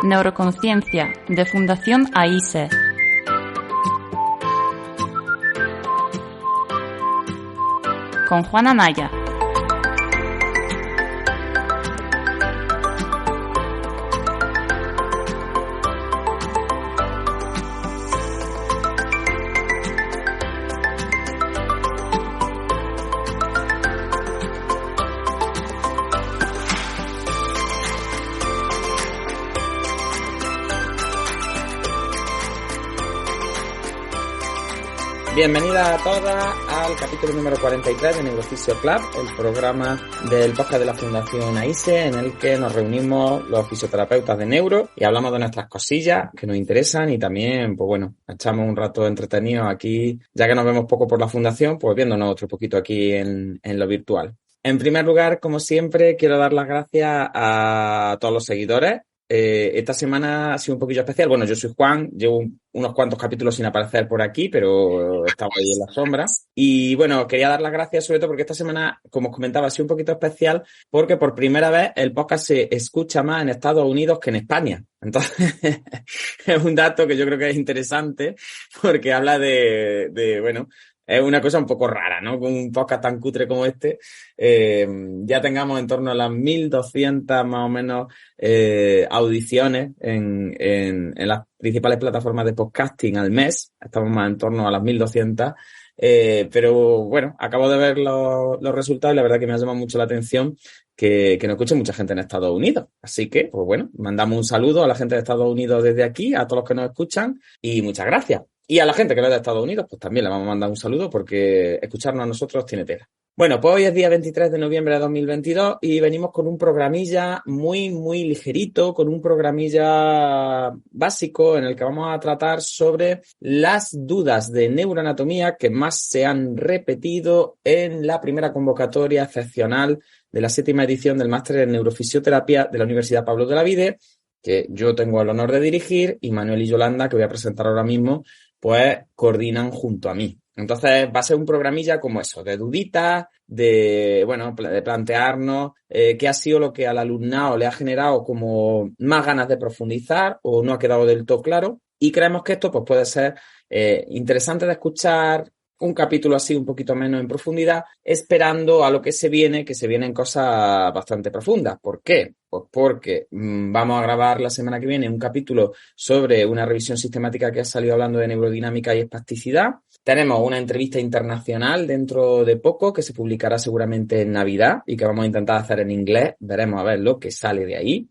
Neuroconciencia, de Fundación AISE. Con Juana Naya. Bienvenida a todas al capítulo número 43 de Neurofisio Club, el programa del podcast de la Fundación AISE, en el que nos reunimos los fisioterapeutas de neuro y hablamos de nuestras cosillas que nos interesan y también, pues bueno, echamos un rato entretenidos aquí, ya que nos vemos poco por la Fundación, pues viéndonos otro poquito aquí en lo virtual. En primer lugar, como siempre, quiero dar las gracias a todos los seguidores. Esta semana ha sido un poquillo especial. Bueno, yo soy Juan, llevo unos cuantos capítulos sin aparecer por aquí, pero estaba ahí en la sombra. Y bueno, quería dar las gracias sobre todo porque esta semana, como os comentaba, ha sido un poquito especial porque por primera vez el podcast se escucha más en Estados Unidos que en España. Entonces, es un dato que yo creo que es interesante porque habla bueno, es una cosa un poco rara, ¿no? Con un podcast tan cutre como este, ya tengamos en torno a las 1.200 más o menos audiciones en las principales plataformas de podcasting al mes. Estamos más en torno a las 1.200. Pero bueno, acabo de ver los resultados y la verdad que me ha llamado mucho la atención que nos escuche mucha gente en Estados Unidos. Así que, pues bueno, mandamos un saludo a la gente de Estados Unidos desde aquí, a todos los que nos escuchan y muchas gracias. Y a la gente que no es de Estados Unidos, pues también le vamos a mandar un saludo porque escucharnos a nosotros tiene tela. Bueno, pues hoy es día 23 de noviembre de 2022 y venimos con un programilla muy, muy ligerito, con un programilla básico en el que vamos a tratar sobre las dudas de neuroanatomía que más se han repetido en la primera convocatoria excepcional de la 7ª edición del Máster en Neurofisioterapia de la Universidad Pablo de Olavide, que yo tengo el honor de dirigir, y Manuel y Yolanda, que voy a presentar ahora mismo, pues coordinan junto a mí. Entonces va a ser un programilla como eso, de duditas, de plantearnos qué ha sido lo que al alumnado le ha generado como más ganas de profundizar o no ha quedado del todo claro. Y creemos que esto pues puede ser interesante de escuchar, un capítulo así un poquito menos en profundidad, esperando a lo que se viene, que se vienen cosas bastante profundas. ¿Por qué? Pues porque vamos a grabar la semana que viene un capítulo sobre una revisión sistemática que ha salido hablando de neurodinámica y espasticidad. Tenemos una entrevista internacional dentro de poco que se publicará seguramente en Navidad y que vamos a intentar hacer en inglés. Veremos a ver lo que sale de ahí.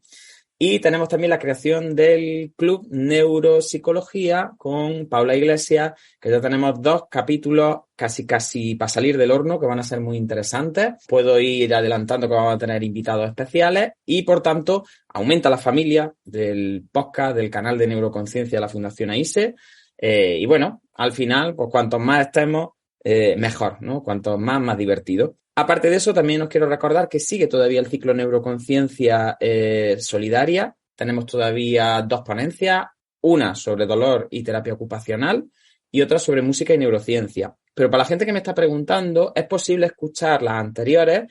Y tenemos también la creación del Club Neuropsicología con Paula Iglesias, que ya tenemos 2 capítulos casi para salir del horno, que van a ser muy interesantes. Puedo ir adelantando que vamos a tener invitados especiales y, por tanto, aumenta la familia del podcast, del canal de Neuroconciencia de la Fundación AISE. Y bueno, al final, pues cuantos más estemos, mejor, ¿no? Cuantos más divertido. Aparte de eso, también os quiero recordar que sigue todavía el ciclo Neuroconciencia solidaria. Tenemos todavía 2 ponencias, una sobre dolor y terapia ocupacional y otra sobre música y neurociencia. Pero para la gente que me está preguntando, es posible escuchar las anteriores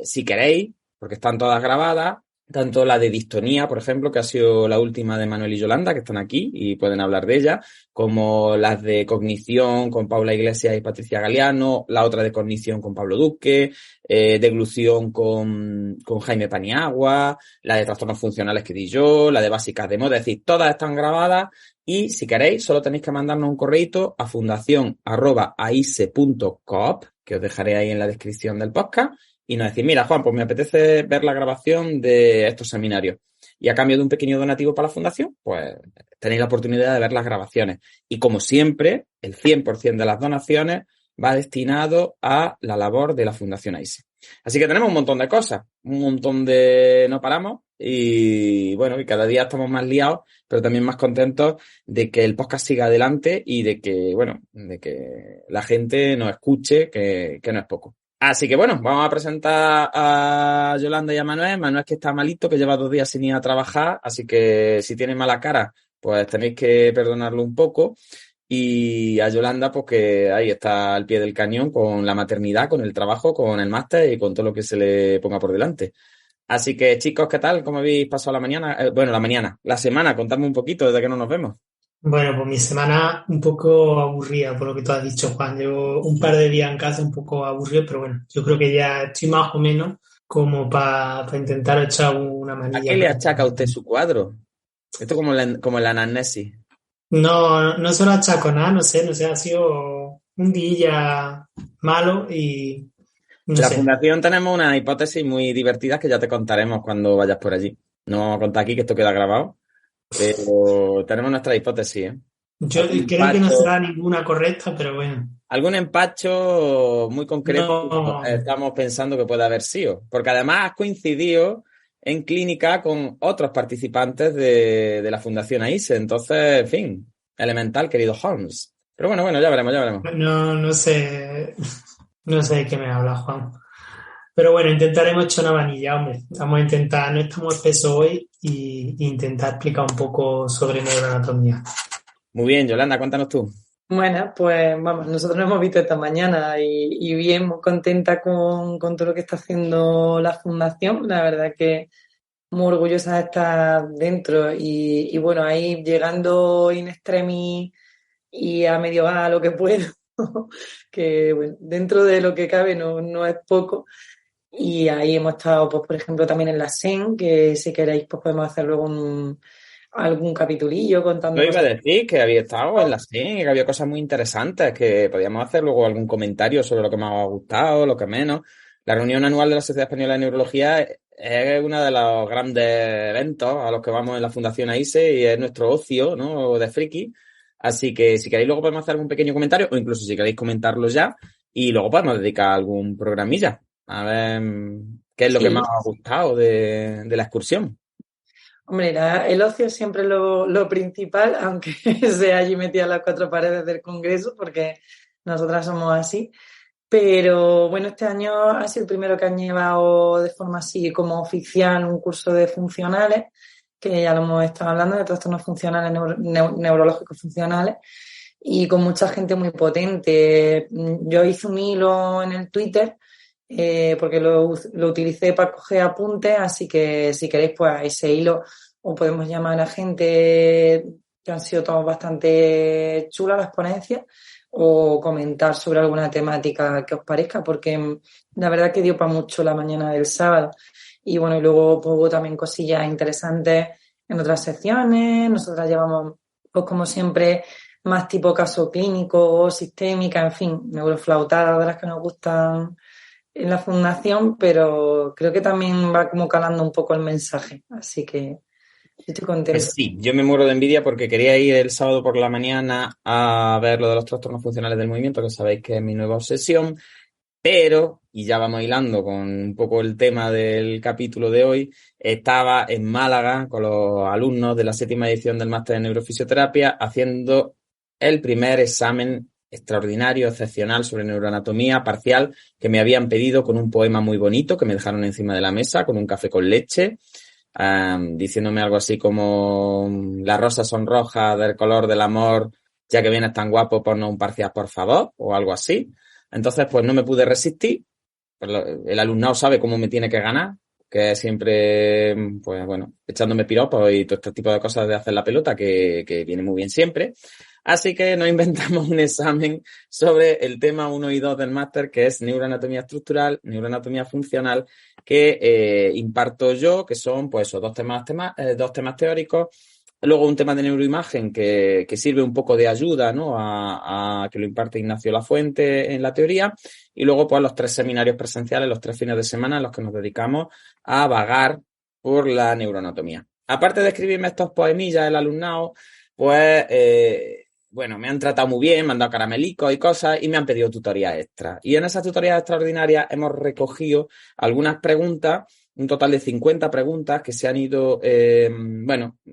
si queréis, porque están todas grabadas. Tanto la de distonía, por ejemplo, que ha sido la última de Manuel y Yolanda, que están aquí y pueden hablar de ella, como las de cognición con Paula Iglesias y Patricia Galeano, la otra de cognición con Pablo Duque, deglución con Jaime Paniagua, la de trastornos funcionales que di yo, la de básicas de moda, es decir, todas están grabadas y si queréis solo tenéis que mandarnos un correíto a fundacion@aise.coop, que os dejaré ahí en la descripción del podcast. Y nos decís, mira, Juan, pues me apetece ver la grabación de estos seminarios. Y a cambio de un pequeño donativo para la fundación, pues tenéis la oportunidad de ver las grabaciones. Y como siempre, el 100% de las donaciones va destinado a la labor de la Fundación AISE. Así que tenemos un montón de cosas, un montón de no paramos y bueno, y cada día estamos más liados, pero también más contentos de que el podcast siga adelante y de que la gente nos escuche, que no es poco. Así que bueno, vamos a presentar a Yolanda y a Manuel. Manuel que está malito, que lleva 2 días sin ir a trabajar, así que si tiene mala cara, pues tenéis que perdonarlo un poco. Y a Yolanda, pues que ahí está al pie del cañón con la maternidad, con el trabajo, con el máster y con todo lo que se le ponga por delante. Así que, chicos, ¿qué tal? ¿Cómo habéis pasado la mañana? La semana, contadme un poquito desde que no nos vemos. Bueno, pues mi semana un poco aburrida, por lo que tú has dicho, Juan. Llevo un par de días en casa un poco aburrido, pero bueno, yo creo que ya estoy más o menos como para intentar echar una ¿A manilla. qué le achaca usted su cuadro? Esto como la anamnesis. No, no se lo achaco nada, no sé, ha sido un día malo y no En la sé. fundación tenemos unas hipótesis muy divertidas que ya te contaremos cuando vayas por allí. No vamos a contar aquí que esto queda grabado, pero tenemos nuestra hipótesis, ¿eh? Yo Algún creo que no empacho, será ninguna correcta, pero bueno, algún empacho muy concreto no, estamos pensando que puede haber sido, porque además has coincidido en clínica con otros participantes de la Fundación AISE. Entonces, en fin, elemental, querido Holmes. Pero bueno, ya veremos, ya veremos. no sé, no sé de qué me habla, Juan. Pero bueno, intentaremos echar una vanilla, hombre. Vamos a intentar, no estamos espesos hoy y intentar explicar un poco sobre neuroanatomía. Muy bien, Yolanda, cuéntanos tú. Bueno, pues vamos, nosotros nos hemos visto esta mañana y bien muy contenta con todo lo que está haciendo la Fundación. La verdad que muy orgullosa de estar dentro y bueno, ahí llegando in extremis y a medio gas a lo que puedo, que bueno, dentro de lo que cabe no es poco. Y ahí hemos estado, pues por ejemplo, también en la SEN, que si queréis, pues podemos hacer luego algún capitulillo Yo contando iba a cosas. decir que había estado en la cine y que había cosas muy interesantes, que podíamos hacer luego algún comentario sobre lo que más os ha gustado, lo que menos. La reunión anual de la Sociedad Española de Neurología es uno de los grandes eventos a los que vamos en la Fundación AISE y es nuestro ocio, ¿no? De friki. Así que si queréis luego podemos hacer algún pequeño comentario o incluso si queréis comentarlo ya y luego podemos dedicar algún programilla a ver qué es lo que Sí, más os ha gustado de la excursión. hombre, el ocio es siempre lo principal, aunque sea allí metida en las cuatro paredes del Congreso, porque nosotras somos así. Pero bueno, este año ha sido el primero que han llevado de forma así como oficial un curso de funcionales, que ya lo hemos estado hablando, de trastornos funcionales, neurológicos funcionales, y con mucha gente muy potente. Yo hice un hilo en el Twitter porque lo utilicé para coger apuntes, así que si queréis, pues a ese hilo o podemos llamar a gente que han sido todas bastante chulas las ponencias o comentar sobre alguna temática que os parezca, porque la verdad que dio para mucho la mañana del sábado. Y bueno, y luego pues, hubo también cosillas interesantes en otras secciones. Nosotras llevamos, pues como siempre, más tipo caso clínico, sistémica, en fin, neuroflautadas de las que nos gustan en la fundación, pero creo que también va como calando un poco el mensaje, así que estoy contenta. Pues sí, yo me muero de envidia porque quería ir el sábado por la mañana a ver lo de los trastornos funcionales del movimiento, que sabéis que es mi nueva obsesión, pero, y ya vamos hilando con un poco el tema del capítulo de hoy, estaba en Málaga con los alumnos de la 7ª edición del máster en neurofisioterapia haciendo el primer examen extraordinario, excepcional sobre neuroanatomía parcial que me habían pedido con un poema muy bonito que me dejaron encima de la mesa con un café con leche. Diciéndome algo así como las rosas son rojas del color del amor, ya que vienes tan guapo, ponnos un parcial, por favor, o algo así. Entonces, pues no me pude resistir. El alumnado sabe cómo me tiene que ganar, que es siempre, pues bueno, echándome piropos y todo este tipo de cosas de hacer la pelota, que viene muy bien siempre. Así que nos inventamos un examen sobre el tema 1 y 2 del máster, que es neuroanatomía estructural, neuroanatomía funcional, que imparto yo, que son pues esos dos temas teóricos. Luego un tema de neuroimagen que sirve un poco de ayuda, ¿no? a que lo imparte Ignacio Lafuente en la teoría. Y luego pues los 3 seminarios presenciales, los 3 fines de semana en los que nos dedicamos a vagar por la neuroanatomía. Aparte de escribirme estos poemillas el alumnado, pues bueno, me han tratado muy bien, me han dado caramelicos y cosas y me han pedido tutorías extras. Y en esas tutorías extraordinarias hemos recogido algunas preguntas, un total de 50 preguntas que se han ido,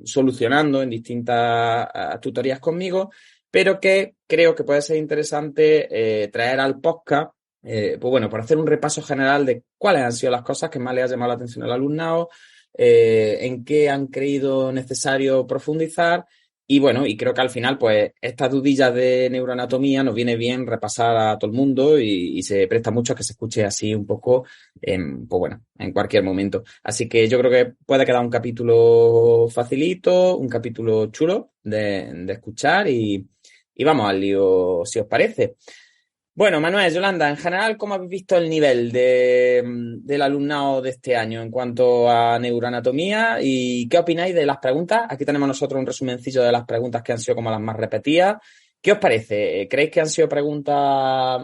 solucionando en distintas tutorías conmigo, pero que creo que puede ser interesante traer al podcast, pues bueno, por hacer un repaso general de cuáles han sido las cosas que más le ha llamado la atención al alumnado, en qué han creído necesario profundizar Y bueno, y creo que al final, pues, estas dudillas de neuroanatomía nos viene bien repasar a todo el mundo y se presta mucho a que se escuche así un poco, pues bueno, en cualquier momento. Así que yo creo que puede quedar un capítulo facilito, un capítulo chulo de escuchar y vamos al lío, si os parece. Bueno, Manuel, Yolanda, en general, ¿cómo habéis visto el nivel del alumnado de este año en cuanto a neuroanatomía? ¿Y qué opináis de las preguntas? Aquí tenemos nosotros un resumencillo de las preguntas que han sido como las más repetidas. ¿Qué os parece? ¿Creéis que han sido preguntas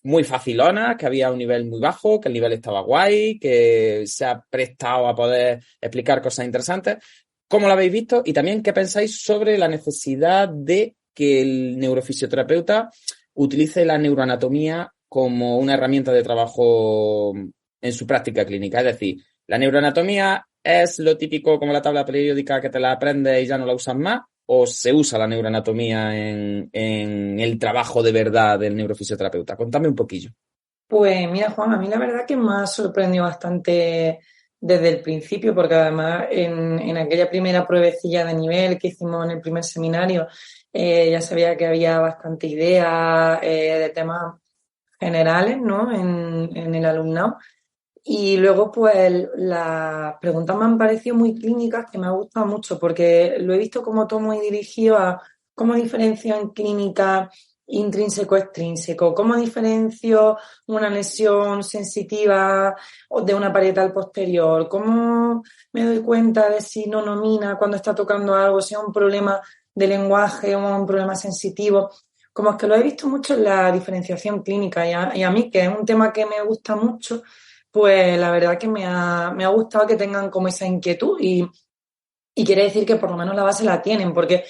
muy facilonas, que había un nivel muy bajo, que el nivel estaba guay, que se ha prestado a poder explicar cosas interesantes? ¿Cómo lo habéis visto? Y también, ¿qué pensáis sobre la necesidad de que el neurofisioterapeuta utilice la neuroanatomía como una herramienta de trabajo en su práctica clínica? Es decir, la neuroanatomía es lo típico como la tabla periódica que te la aprendes y ya no la usas más, o se usa la neuroanatomía en el trabajo de verdad del neurofisioterapeuta. Contadme un poquillo. Pues mira, Juan, a mí la verdad que me ha sorprendido bastante desde el principio, porque además en aquella primera pruebecilla de nivel que hicimos en el primer seminario, ya sabía que había bastante idea de temas generales, ¿no? En el alumnado. Y luego, pues, las preguntas me han parecido muy clínicas, que me ha gustado mucho, porque lo he visto como todo muy dirigido a cómo diferencio en clínica intrínseco-extrínseco, cómo diferencio una lesión sensitiva de una parietal posterior, cómo me doy cuenta de si no nomina cuando está tocando algo, si es un problema de lenguaje o un problema sensitivo. Como es que lo he visto mucho en la diferenciación clínica y a mí, que es un tema que me gusta mucho, pues la verdad que me ha gustado que tengan como esa inquietud y quiere decir que por lo menos la base la tienen, porque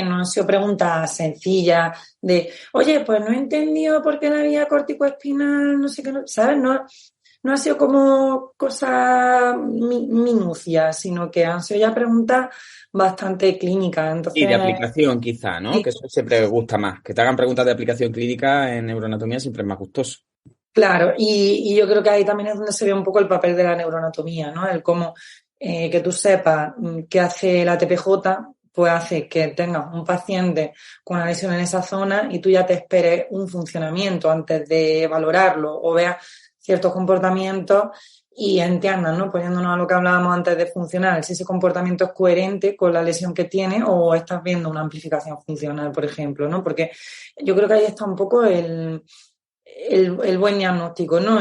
no han sido preguntas sencillas de, oye, pues no he entendido por qué la vía corticoespinal, no sé qué, ¿sabes? No ha sido como cosa minucia, sino que han sido ya preguntas bastante clínicas. Entonces, Y de aplicación quizá, ¿no? sí. Que eso siempre gusta más. Que te hagan preguntas de aplicación clínica en neuroanatomía siempre es más gustoso. Claro, y yo creo que ahí también es donde se ve un poco el papel de la neuroanatomía, ¿no? El cómo que tú sepas qué hace la TPJ, pues hace que tengas un paciente con una lesión en esa zona y tú ya te esperes un funcionamiento antes de valorarlo o veas ciertos comportamientos y entiendas, ¿no? Poniéndonos a lo que hablábamos antes de funcional, si ese comportamiento es coherente con la lesión que tiene o estás viendo una amplificación funcional, por ejemplo, ¿no? Porque yo creo que ahí está un poco el buen diagnóstico, ¿no?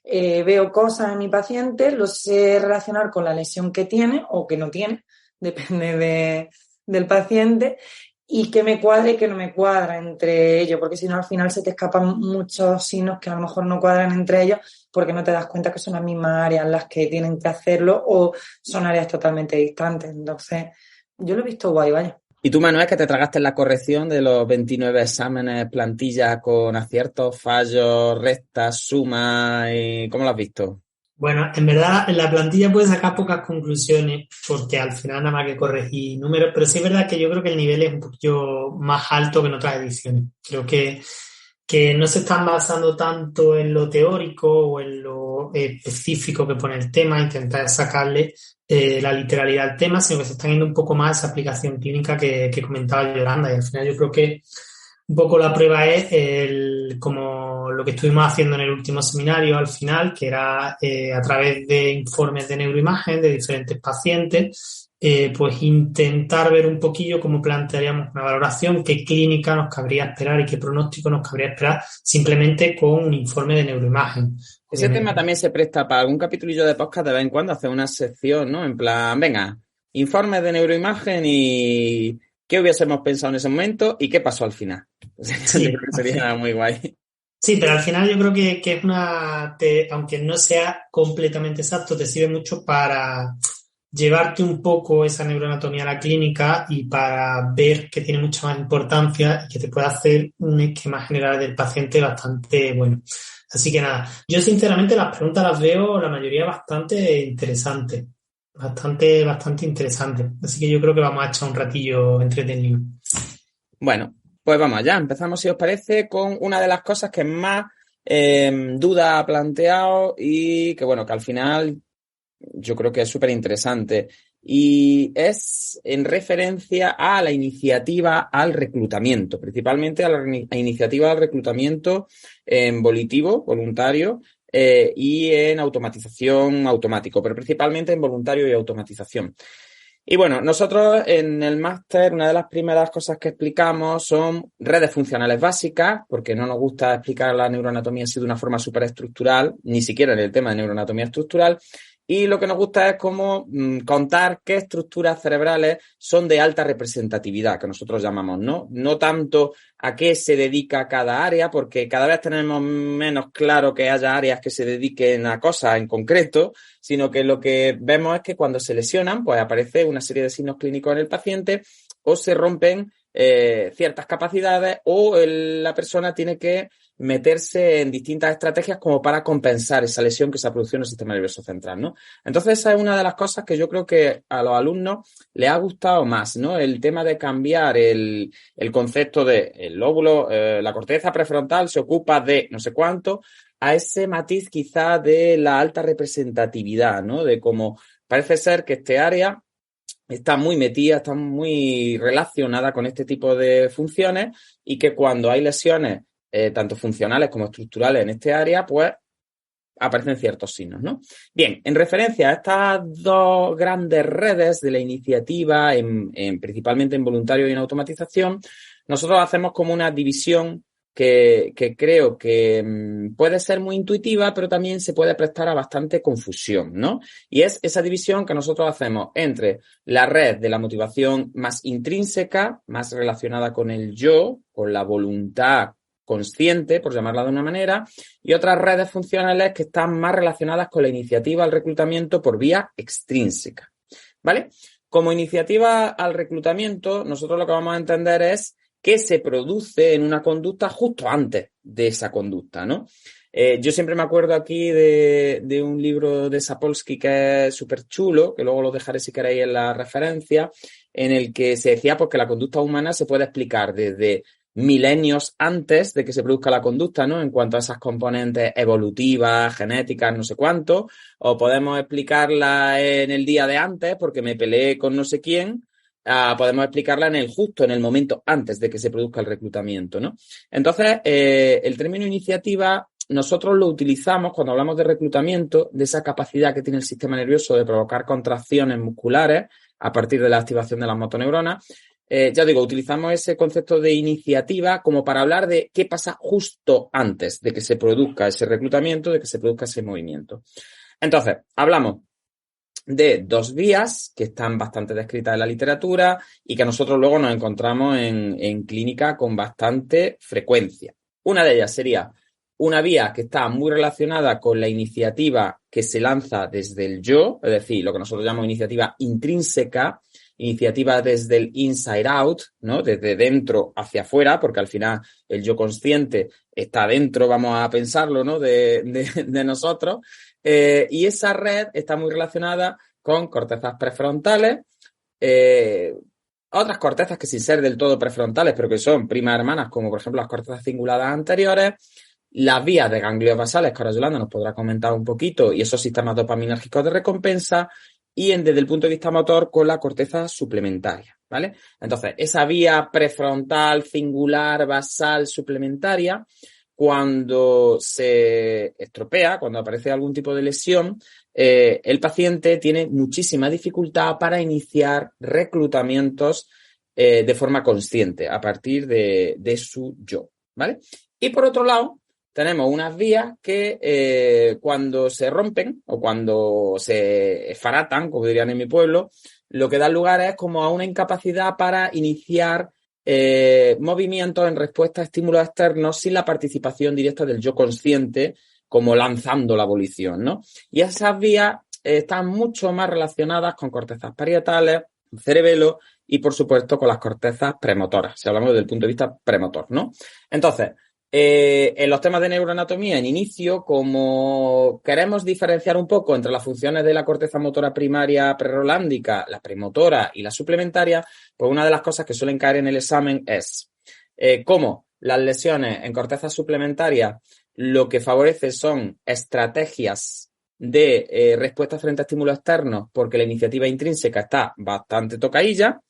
Veo cosas en mi paciente, lo sé relacionar con la lesión que tiene o que no tiene, depende del paciente, y que me cuadre y que no me cuadra entre ellos, porque si no al final se te escapan muchos signos que a lo mejor no cuadran entre ellos porque no te das cuenta que son las mismas áreas las que tienen que hacerlo o son áreas totalmente distantes. Entonces, yo lo he visto guay, vaya. ¿Y tú, Manuel, que te tragaste la corrección de los 29 exámenes, plantillas con aciertos, fallos, restas, sumas? ¿Cómo lo has visto? Bueno, en verdad en la plantilla puedes sacar pocas conclusiones porque al final nada más que corregir números, pero sí es verdad que yo creo que el nivel es un poquito más alto que en otras ediciones. Creo que no se están basando tanto en lo teórico o en lo específico que pone el tema, intentar sacarle la literalidad al tema, sino que se están yendo un poco más a esa aplicación clínica que comentaba Yolanda, y al final yo creo que un poco la prueba es como lo que estuvimos haciendo en el último seminario al final, que era a través de informes de neuroimagen de diferentes pacientes, pues intentar ver un poquillo cómo plantearíamos una valoración, qué clínica nos cabría esperar y qué pronóstico nos cabría esperar simplemente con un informe de neuroimagen. Ese tema también se presta para algún capitulillo de podcast de vez en cuando, hacer una sección, ¿no? En plan, venga, informes de neuroimagen y qué hubiésemos pensado en ese momento y qué pasó al final. Sí, yo creo que sería muy guay. Sí, pero al final yo creo que es aunque no sea completamente exacto, te sirve mucho para llevarte un poco esa neuroanatomía a la clínica y para ver que tiene mucha más importancia y que te puede hacer un esquema general del paciente bastante bueno. Así que nada, yo sinceramente las preguntas las veo la mayoría bastante interesantes, bastante interesantes. Así que yo creo que vamos a echar un ratillo entretenido. Bueno, pues vamos allá. Empezamos, si os parece, con una de las cosas que más duda ha planteado y que, bueno, que al final yo creo que es súper interesante. y es en referencia a la iniciativa al reclutamiento, principalmente a la iniciativa al reclutamiento en volitivo, voluntario, y en automatización automático, pero principalmente en voluntario y automatización. Y bueno, nosotros en el máster una de las primeras cosas que explicamos son redes funcionales básicas, porque no nos gusta explicar la neuroanatomía así de una forma superestructural, ni siquiera en el tema de neuroanatomía estructural. Y lo que nos gusta es cómo contar qué estructuras cerebrales son de alta representatividad, que nosotros llamamos, ¿no? No tanto a qué se dedica cada área, porque cada vez tenemos menos claro que haya áreas que se dediquen a cosas en concreto, sino que lo que vemos es que cuando se lesionan, pues aparece una serie de signos clínicos en el paciente o se rompen ciertas capacidades o la persona tiene que meterse en distintas estrategias como para compensar esa lesión que se ha producido en el sistema nervioso central, ¿no? Entonces esa es una de las cosas que yo creo que a los alumnos les ha gustado más, ¿no? El tema de cambiar el concepto de el lóbulo, la corteza prefrontal se ocupa de no sé cuánto, a ese matiz quizá de la alta representatividad, ¿no? De cómo parece ser que este área está muy metida, está muy relacionada con este tipo de funciones y que cuando hay lesiones tanto funcionales como estructurales en este área, pues aparecen ciertos signos, ¿no? Bien, en referencia a estas dos grandes redes de la iniciativa, principalmente en voluntario y en automatización, nosotros hacemos como una división que creo que puede ser muy intuitiva, pero también se puede prestar a bastante confusión, ¿no? Y es esa división que nosotros hacemos entre la red de la motivación más intrínseca, más relacionada con el yo, con la voluntad consciente, por llamarla de una manera, y otras redes funcionales que están más relacionadas con la iniciativa al reclutamiento por vía extrínseca, ¿vale? Como iniciativa al reclutamiento, nosotros lo que vamos a entender es qué se produce en una conducta justo antes de esa conducta, ¿no? Yo siempre me acuerdo aquí de un libro de Sapolsky que es súper chulo, que luego lo dejaré si queréis en la referencia, en el que se decía pues, que la conducta humana se puede explicar desde milenios antes de que se produzca la conducta, ¿no? En cuanto a esas componentes evolutivas, genéticas, no sé cuánto, o podemos explicarla en el día de antes porque me peleé con no sé quién, podemos explicarla en el momento antes de que se produzca el reclutamiento, ¿no? Entonces, el término iniciativa nosotros lo utilizamos cuando hablamos de reclutamiento, de esa capacidad que tiene el sistema nervioso de provocar contracciones musculares a partir de la activación de las motoneuronas. Ya digo, utilizamos ese concepto de iniciativa como para hablar de qué pasa justo antes de que se produzca ese reclutamiento, de que se produzca ese movimiento. Entonces, hablamos de dos vías que están bastante descritas en la literatura y que nosotros luego nos encontramos en clínica con bastante frecuencia. Una de ellas sería una vía que está muy relacionada con la iniciativa que se lanza desde el yo, es decir, lo que nosotros llamamos iniciativa intrínseca, iniciativa desde el inside out, ¿no? Desde dentro hacia afuera, porque al final el yo consciente está dentro, vamos a pensarlo, ¿no? De nosotros. Y esa red está muy relacionada con cortezas prefrontales, otras cortezas que sin ser del todo prefrontales, pero que son primas hermanas, como por ejemplo las cortezas cinguladas anteriores, las vías de ganglios basales, que ahora Yolanda nos podrá comentar un poquito, y esos sistemas dopaminérgicos de recompensa, y desde el punto de vista motor con la corteza suplementaria, ¿vale? Entonces, esa vía prefrontal, cingular, basal, suplementaria, cuando se estropea, cuando aparece algún tipo de lesión, el paciente tiene muchísima dificultad para iniciar reclutamientos de forma consciente a partir de su yo, ¿vale? Y por otro lado, tenemos unas vías que cuando se rompen o cuando se esfaratan, como dirían en mi pueblo, lo que da lugar es como a una incapacidad para iniciar movimientos en respuesta a estímulos externos sin la participación directa del yo consciente, como lanzando la volición, ¿no? Y esas vías están mucho más relacionadas con cortezas parietales, cerebelo y, por supuesto, con las cortezas premotoras, si hablamos desde el punto de vista premotor, ¿no? Entonces, en los temas de neuroanatomía, en inicio, como queremos diferenciar un poco entre las funciones de la corteza motora primaria prerolándica, la premotora y la suplementaria, pues una de las cosas que suelen caer en el examen es cómo las lesiones en corteza suplementaria lo que favorece son estrategias de respuesta frente a estímulos externos porque la iniciativa intrínseca está bastante tocadilla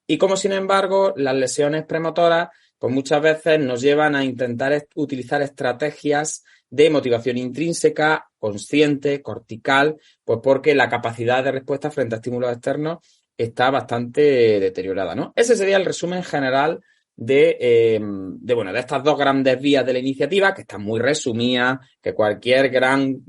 y como sin embargo las lesiones premotoras pues muchas veces nos llevan a intentar utilizar estrategias de motivación intrínseca, consciente, cortical, pues porque la capacidad de respuesta frente a estímulos externos está bastante deteriorada, ¿no? Ese sería el resumen general de estas dos grandes vías de la iniciativa, que están muy resumidas, que cualquier gran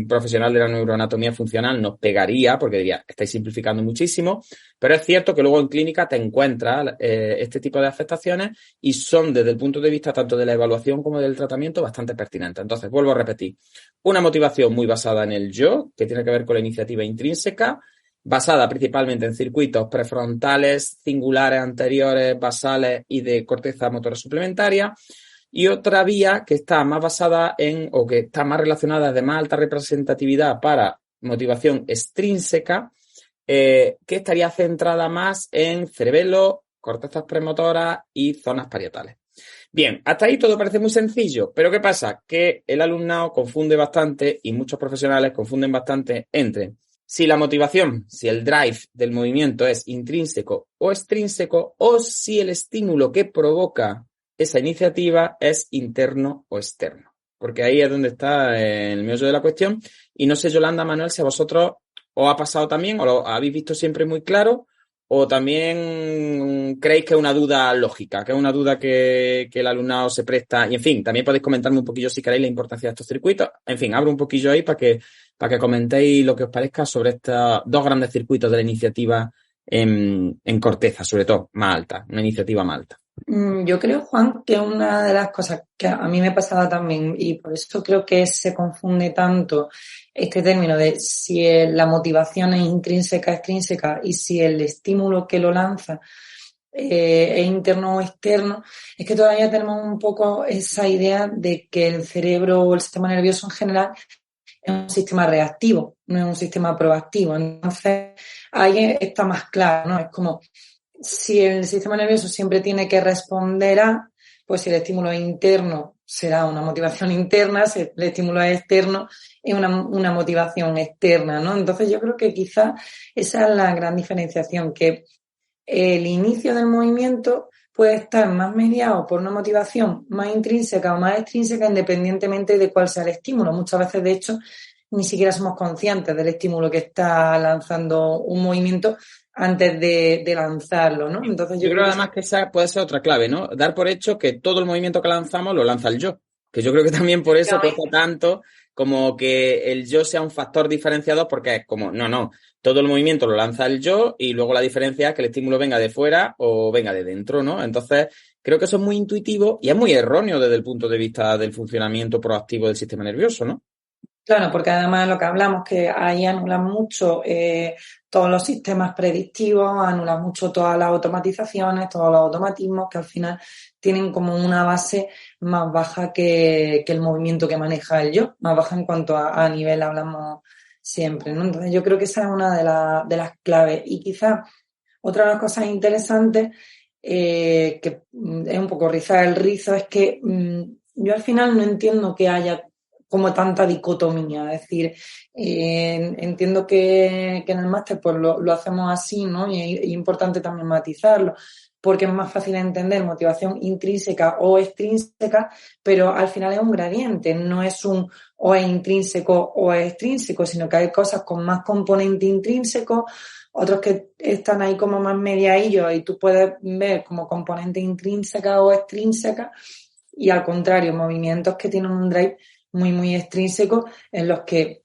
profesional de la neuroanatomía funcional nos pegaría, porque diría, estáis simplificando muchísimo, pero es cierto que luego en clínica te encuentras este tipo de afectaciones y son desde el punto de vista tanto de la evaluación como del tratamiento bastante pertinentes. Entonces, vuelvo a repetir, una motivación muy basada en el yo, que tiene que ver con la iniciativa intrínseca, basada principalmente en circuitos prefrontales, cingulares, anteriores, basales y de corteza motora suplementaria. Y otra vía que está más basada o que está más relacionada de más alta representatividad para motivación extrínseca, que estaría centrada más en cerebelo, cortezas premotoras y zonas parietales. Bien, hasta ahí todo parece muy sencillo, pero ¿qué pasa? Que el alumnado confunde bastante y muchos profesionales confunden bastante entre si la motivación, si el drive del movimiento es intrínseco o extrínseco, o si el estímulo que provoca esa iniciativa es interno o externo. Porque ahí es donde está el meollo de la cuestión. Y no sé, Yolanda, Manuel, si a vosotros os ha pasado también, o lo habéis visto siempre muy claro, o también creéis que es una duda lógica, que es una duda que el alumnado se presta. Y, en fin, también podéis comentarme un poquillo, si queréis, la importancia de estos circuitos. En fin, abro un poquillo ahí para que comentéis lo que os parezca sobre estos dos grandes circuitos de la iniciativa en corteza, sobre todo, más alta, una iniciativa más alta. Yo creo, Juan, que una de las cosas que a mí me pasaba también, y por eso creo que se confunde tanto este término de si la motivación es intrínseca, extrínseca, y si el estímulo que lo lanza es interno o externo, es que todavía tenemos un poco esa idea de que el cerebro o el sistema nervioso en general es un sistema reactivo, no es un sistema proactivo. Entonces, ahí está más claro, ¿no? Es como si el sistema nervioso siempre tiene que responder pues si el estímulo es interno será una motivación interna, si el estímulo es externo es una motivación externa, ¿no? Entonces yo creo que quizás esa es la gran diferenciación, que el inicio del movimiento puede estar más mediado por una motivación más intrínseca o más extrínseca independientemente de cuál sea el estímulo. Muchas veces, de hecho, ni siquiera somos conscientes del estímulo que está lanzando un movimiento antes de lanzarlo, ¿no? Entonces yo creo además que esa puede ser otra clave, ¿no? Dar por hecho que todo el movimiento que lanzamos lo lanza el yo. Que yo creo que también por eso cuesta tanto como que el yo sea un factor diferenciador, porque es como, no, todo el movimiento lo lanza el yo y luego la diferencia es que el estímulo venga de fuera o venga de dentro, ¿no? Entonces, creo que eso es muy intuitivo y es muy erróneo desde el punto de vista del funcionamiento proactivo del sistema nervioso, ¿no? Claro, porque además lo que hablamos, que ahí anulan mucho todos los sistemas predictivos, anulan mucho todas las automatizaciones, todos los automatismos, que al final tienen como una base más baja que el movimiento que maneja el yo, más baja en cuanto a nivel hablamos siempre, ¿no? Entonces yo creo que esa es una de las claves. Y quizás otra de las cosas interesantes, que es un poco rizar el rizo, es que yo al final no entiendo que haya como tanta dicotomía, es decir, entiendo que en el máster pues lo hacemos así, ¿no? Y es importante también matizarlo, porque es más fácil entender motivación intrínseca o extrínseca, pero al final es un gradiente, no es un o es intrínseco o es extrínseco, sino que hay cosas con más componente intrínseco, otros que están ahí como más mediadillos y tú puedes ver como componente intrínseca o extrínseca, y al contrario, movimientos que tienen un drive muy, muy extrínseco, en los que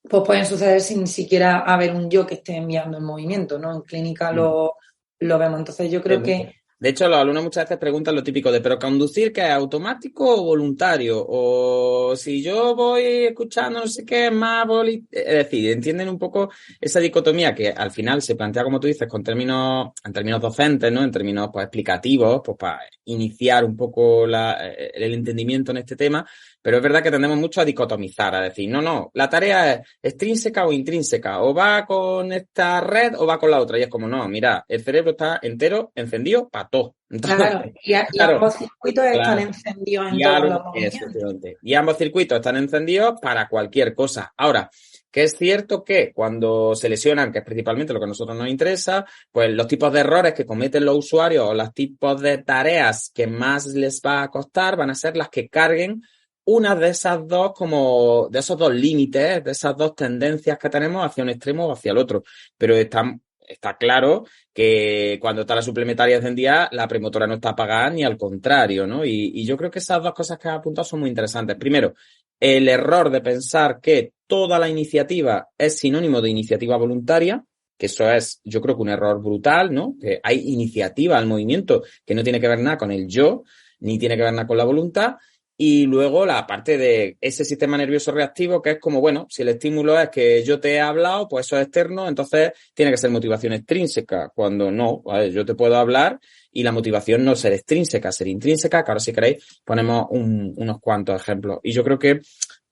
pues pueden suceder sin ni siquiera haber un yo que esté enviando el movimiento, ¿no? En clínica lo vemos. Entonces yo creo que... De hecho, los alumnos muchas veces preguntan lo típico de, ¿pero conducir qué es, automático o voluntario? O si yo voy escuchando no sé qué, es más es decir, entienden un poco esa dicotomía que al final se plantea, como tú dices, en términos docentes, ¿no? En términos pues explicativos, pues para iniciar un poco el entendimiento en este tema. Pero es verdad que tendemos mucho a dicotomizar, a decir, no, la tarea es extrínseca o intrínseca, o va con esta red o va con la otra. Y es como, no, mira, el cerebro está entero, encendido para todo. Entonces, Claro, y claro, ambos circuitos están claro. encendidos en Y todos los algo, movimientos. efectivamente. Y ambos circuitos están encendidos para cualquier cosa. Ahora, que es cierto que cuando se lesionan, que es principalmente lo que a nosotros nos interesa, pues los tipos de errores que cometen los usuarios o los tipos de tareas que más les va a costar van a ser las que carguen una de esas dos, como de esos dos límites, de esas dos tendencias que tenemos hacia un extremo o hacia el otro. Pero está claro que cuando está la suplementaria encendida, la premotora no está apagada ni al contrario, ¿no? Y yo creo que esas dos cosas que has apuntado son muy interesantes. Primero, el error de pensar que toda la iniciativa es sinónimo de iniciativa voluntaria, que eso es, yo creo que un error brutal, ¿no? Que hay iniciativa al movimiento que no tiene que ver nada con el yo, ni tiene que ver nada con la voluntad. Y luego la parte de ese sistema nervioso reactivo, que es como, bueno, si el estímulo es que yo te he hablado, pues eso es externo, entonces tiene que ser motivación extrínseca, cuando no, ¿vale? Yo te puedo hablar y la motivación no ser extrínseca, ser intrínseca, que ahora si queréis ponemos unos cuantos ejemplos. Y yo creo que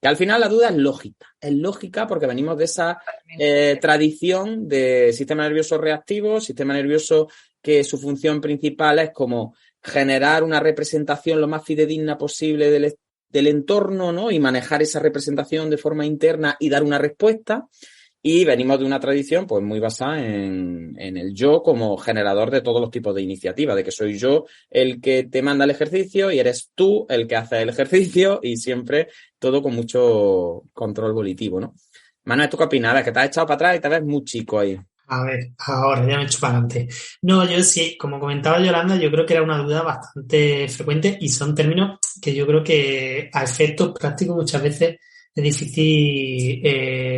al final la duda es lógica porque venimos de esa tradición de sistema nervioso reactivo, sistema nervioso que su función principal es como generar una representación lo más fidedigna posible del entorno, ¿no? Y manejar esa representación de forma interna y dar una respuesta. Y venimos de una tradición pues muy basada en el yo como generador de todos los tipos de iniciativas, de que soy yo el que te manda el ejercicio y eres tú el que hace el ejercicio y siempre todo con mucho control volitivo, ¿no? Manuel, ¿tú qué opinas? A ver, que te has echado para atrás y te ves muy chico ahí. A ver, ahora ya me he hecho para adelante. No, yo sí, como comentaba Yolanda, yo creo que era una duda bastante frecuente y son términos que yo creo que a efectos prácticos muchas veces es difícil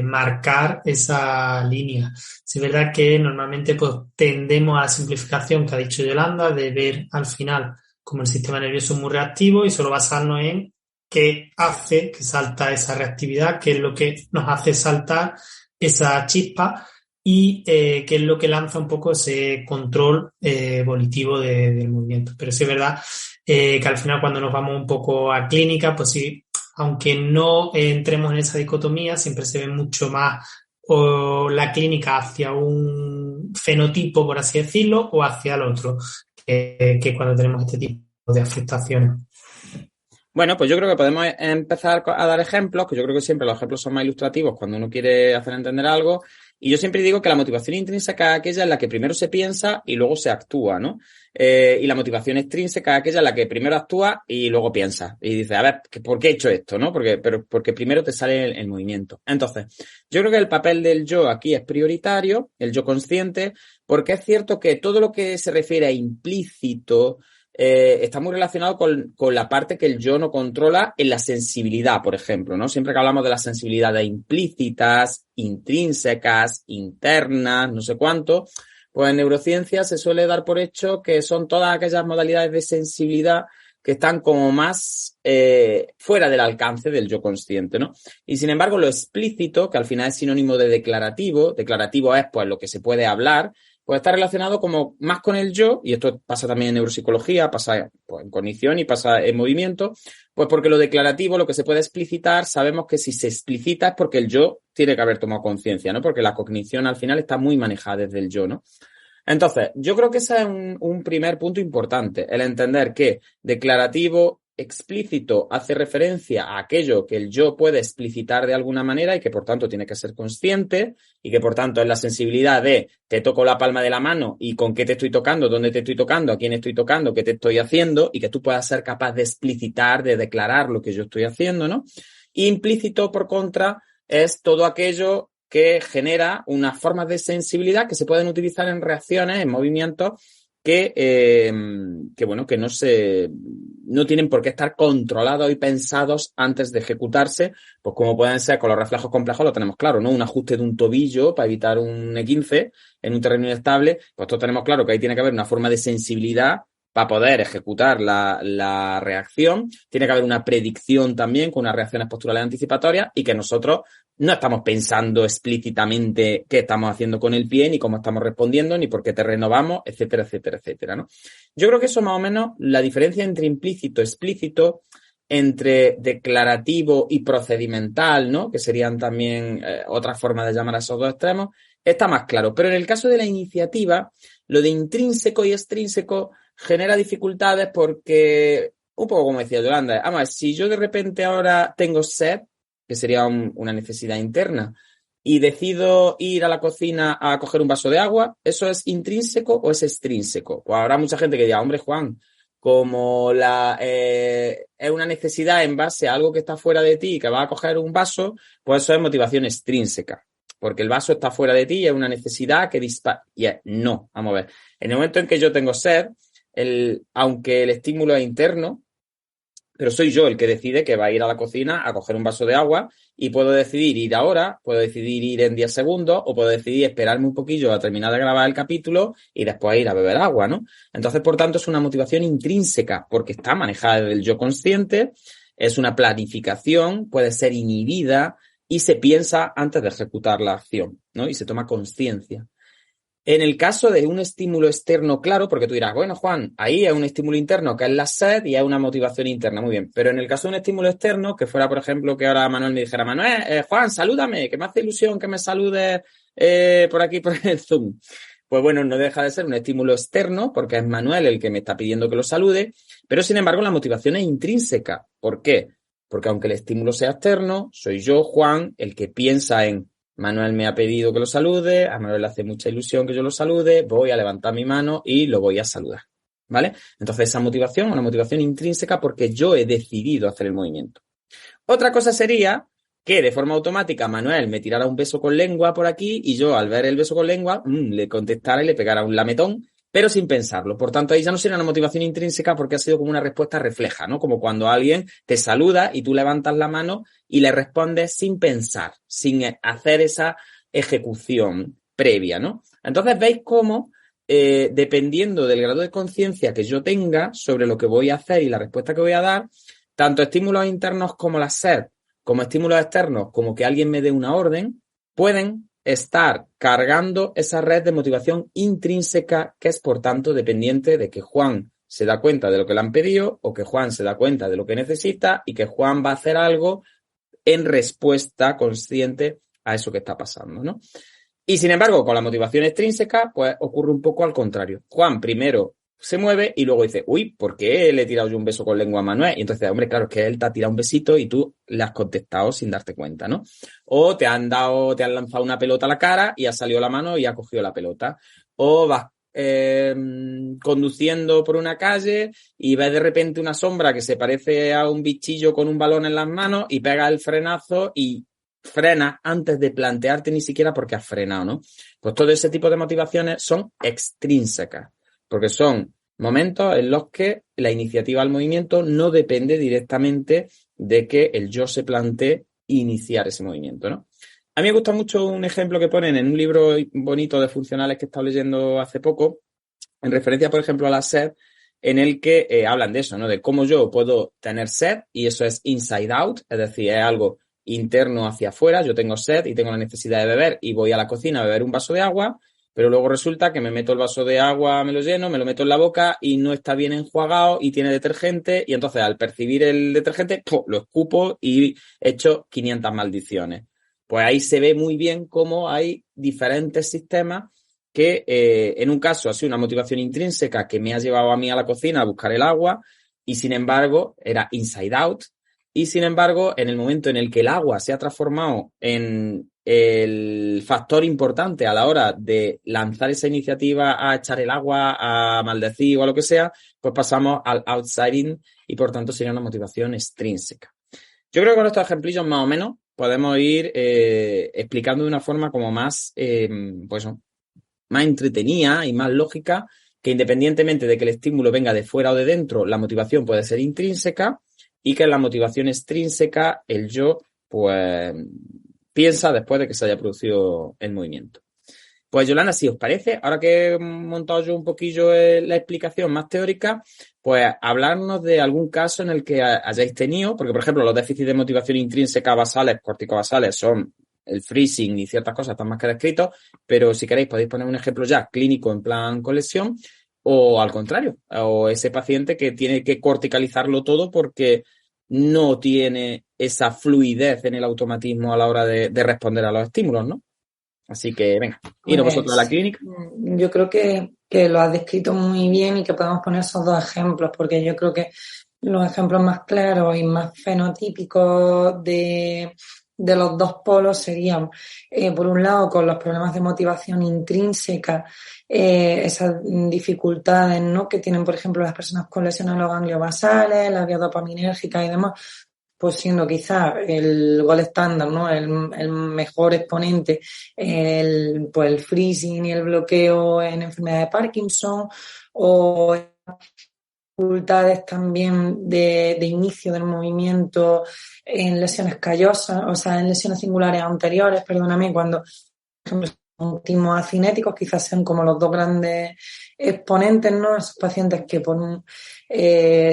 marcar esa línea. Sí, es verdad que normalmente pues tendemos a la simplificación que ha dicho Yolanda de ver al final como el sistema nervioso es muy reactivo y solo basarnos en qué hace que salta esa reactividad, qué es lo que nos hace saltar esa chispa y qué es lo que lanza un poco ese control volitivo del movimiento. Pero sí es verdad que al final cuando nos vamos un poco a clínica, pues sí, aunque no entremos en esa dicotomía, siempre se ve mucho más la clínica hacia un fenotipo, por así decirlo, o hacia el otro, que cuando tenemos este tipo de afectaciones. Bueno, pues yo creo que podemos empezar a dar ejemplos, que yo creo que siempre los ejemplos son más ilustrativos cuando uno quiere hacer entender algo. Y yo siempre digo que la motivación intrínseca es aquella en la que primero se piensa y luego se actúa, ¿no? Y la motivación extrínseca es aquella en la que primero actúa y luego piensa. Y dice, a ver, ¿por qué he hecho esto, no? Porque primero te sale el movimiento. Entonces, yo creo que el papel del yo aquí es prioritario, el yo consciente, porque es cierto que todo lo que se refiere a implícito está muy relacionado con la parte que el yo no controla en la sensibilidad, por ejemplo, ¿no? Siempre que hablamos de las sensibilidades implícitas, intrínsecas, internas, no sé cuánto, pues en neurociencia se suele dar por hecho que son todas aquellas modalidades de sensibilidad que están como más fuera del alcance del yo consciente, ¿no? Y sin embargo, lo explícito, que al final es sinónimo de declarativo es pues lo que se puede hablar, pues está relacionado como más con el yo, y esto pasa también en neuropsicología, pasa pues, en cognición y pasa en movimiento, pues porque lo declarativo, lo que se puede explicitar, sabemos que si se explicita es porque el yo tiene que haber tomado conciencia, ¿no? Porque la cognición al final está muy manejada desde el yo, ¿no? Entonces, yo creo que ese es un primer punto importante, el entender que declarativo explícito hace referencia a aquello que el yo puede explicitar de alguna manera y que por tanto tiene que ser consciente y que por tanto es la sensibilidad de te toco la palma de la mano y con qué te estoy tocando, dónde te estoy tocando, a quién estoy tocando, qué te estoy haciendo y que tú puedas ser capaz de explicitar, de declarar lo que yo estoy haciendo, ¿no? Implícito, por contra, es todo aquello que genera unas formas de sensibilidad que se pueden utilizar en reacciones, en movimientos que bueno, que no tienen por qué estar controlados y pensados antes de ejecutarse, pues como pueden ser con los reflejos complejos, lo tenemos claro, ¿no? Un ajuste de un tobillo para evitar un E15 en un terreno inestable, pues todos tenemos claro que ahí tiene que haber una forma de sensibilidad para poder ejecutar la reacción, tiene que haber una predicción también con unas reacciones posturales anticipatorias y que nosotros no estamos pensando explícitamente qué estamos haciendo con el pie, ni cómo estamos respondiendo, ni por qué terreno vamos, etcétera, etcétera, etcétera, ¿no? Yo creo que eso más o menos, la diferencia entre implícito, explícito, entre declarativo y procedimental, ¿no? Que serían también otras formas de llamar a esos dos extremos, está más claro. Pero en el caso de la iniciativa, lo de intrínseco y extrínseco genera dificultades porque, un poco como decía Yolanda, además, si yo de repente ahora tengo sed, que sería una necesidad interna, y decido ir a la cocina a coger un vaso de agua, ¿eso es intrínseco o es extrínseco? Pues habrá mucha gente que diga, hombre, Juan, como es una necesidad en base a algo que está fuera de ti y que vas a coger un vaso, pues eso es motivación extrínseca. Porque el vaso está fuera de ti y es una necesidad que dispara. No, vamos a ver. En el momento en que yo tengo sed, aunque el estímulo es interno, pero soy yo el que decide que va a ir a la cocina a coger un vaso de agua y puedo decidir ir ahora, puedo decidir ir en 10 segundos o puedo decidir esperarme un poquillo a terminar de grabar el capítulo y después ir a beber agua, ¿no? Entonces, por tanto, es una motivación intrínseca porque está manejada desde el yo consciente, es una planificación, puede ser inhibida y se piensa antes de ejecutar la acción, ¿no? Y se toma conciencia. En el caso de un estímulo externo claro, porque tú dirás, bueno, Juan, ahí es un estímulo interno que es la sed y es una motivación interna, muy bien. Pero en el caso de un estímulo externo, que fuera, por ejemplo, que ahora Manuel me dijera, Manuel, Juan, salúdame, que me hace ilusión que me saludes por aquí por el Zoom. Pues bueno, no deja de ser un estímulo externo, porque es Manuel el que me está pidiendo que lo salude, pero sin embargo la motivación es intrínseca. ¿Por qué? Porque aunque el estímulo sea externo, soy yo, Juan, el que piensa en Manuel me ha pedido que lo salude, a Manuel le hace mucha ilusión que yo lo salude, voy a levantar mi mano y lo voy a saludar, ¿vale? Entonces esa motivación es una motivación intrínseca porque yo he decidido hacer el movimiento. Otra cosa sería que de forma automática Manuel me tirara un beso con lengua por aquí y yo al ver el beso con lengua le contestara y le pegara un lametón, pero sin pensarlo. Por tanto, ahí ya no sería una motivación intrínseca porque ha sido como una respuesta refleja, ¿no? Como cuando alguien te saluda y tú levantas la mano y le respondes sin pensar, sin hacer esa ejecución previa, ¿no? Entonces, veis cómo, dependiendo del grado de conciencia que yo tenga sobre lo que voy a hacer y la respuesta que voy a dar, tanto estímulos internos como la sed, como estímulos externos, como que alguien me dé una orden, pueden estar cargando esa red de motivación intrínseca que es, por tanto, dependiente de que Juan se da cuenta de lo que le han pedido o que Juan se da cuenta de lo que necesita y que Juan va a hacer algo en respuesta consciente a eso que está pasando, ¿no? Y, sin embargo, con la motivación extrínseca, pues ocurre un poco al contrario. Juan primero se mueve y luego dice, uy, ¿por qué le he tirado yo un beso con lengua a Manuel? Y entonces, hombre, claro, es que él te ha tirado un besito y tú le has contestado sin darte cuenta, ¿no? O te han lanzado una pelota a la cara y ha salido la mano y ha cogido la pelota. O vas conduciendo por una calle y ves de repente una sombra que se parece a un bichillo con un balón en las manos y pega el frenazo y frenas antes de plantearte ni siquiera por qué has frenado, ¿no? Pues todo ese tipo de motivaciones son extrínsecas. Porque son momentos en los que la iniciativa al movimiento no depende directamente de que el yo se plantee iniciar ese movimiento, ¿no? A mí me gusta mucho un ejemplo que ponen en un libro bonito de funcionales que he estado leyendo hace poco, en referencia, por ejemplo, a la sed, en el que hablan de eso, ¿no? De cómo yo puedo tener sed, y eso es inside out, es decir, es algo interno hacia afuera. Yo tengo sed y tengo la necesidad de beber y voy a la cocina a beber un vaso de agua, pero luego resulta que me meto el vaso de agua, me lo lleno, me lo meto en la boca y no está bien enjuagado y tiene detergente, y entonces al percibir el detergente, ¡pum!, lo escupo y he hecho 500 maldiciones. Pues ahí se ve muy bien cómo hay diferentes sistemas que en un caso ha sido una motivación intrínseca que me ha llevado a mí a la cocina a buscar el agua y sin embargo era inside out, y sin embargo en el momento en el que el agua se ha transformado en el factor importante a la hora de lanzar esa iniciativa a echar el agua, a maldecir o a lo que sea, pues pasamos al outsiding y por tanto sería una motivación extrínseca. Yo creo que con estos ejemplillos más o menos podemos ir explicando de una forma como más, más entretenida y más lógica, que independientemente de que el estímulo venga de fuera o de dentro, la motivación puede ser intrínseca y que en la motivación extrínseca el yo, pues, piensa después de que se haya producido el movimiento. Pues Yolanda, si os parece, ahora que he montado yo un poquillo la explicación más teórica, pues hablarnos de algún caso en el que hayáis tenido, porque por ejemplo los déficits de motivación intrínseca basales, corticobasales, son el freezing y ciertas cosas están más que descritos, pero si queréis podéis poner un ejemplo ya clínico en plan con lesión, o al contrario, o ese paciente que tiene que corticalizarlo todo porque no tiene esa fluidez en el automatismo a la hora de responder a los estímulos, ¿no? Así que, venga, iros vosotros a la clínica. Yo creo que lo has descrito muy bien y que podemos poner esos dos ejemplos, porque yo creo que los ejemplos más claros y más fenotípicos de los dos polos serían, por un lado, con los problemas de motivación intrínseca, esas dificultades, ¿no?, que tienen, por ejemplo, las personas con lesiones en los ganglios basales, las vías dopaminérgicas y demás, pues siendo quizás el gol estándar, ¿no?, el mejor exponente, el freezing y el bloqueo en enfermedad de Parkinson, o dificultades también de inicio del movimiento en lesiones callosas, o sea, en lesiones cingulares anteriores, perdóname, cuando, por ejemplo, últimos acinéticos quizás sean como los dos grandes exponentes, ¿no? Esos pacientes que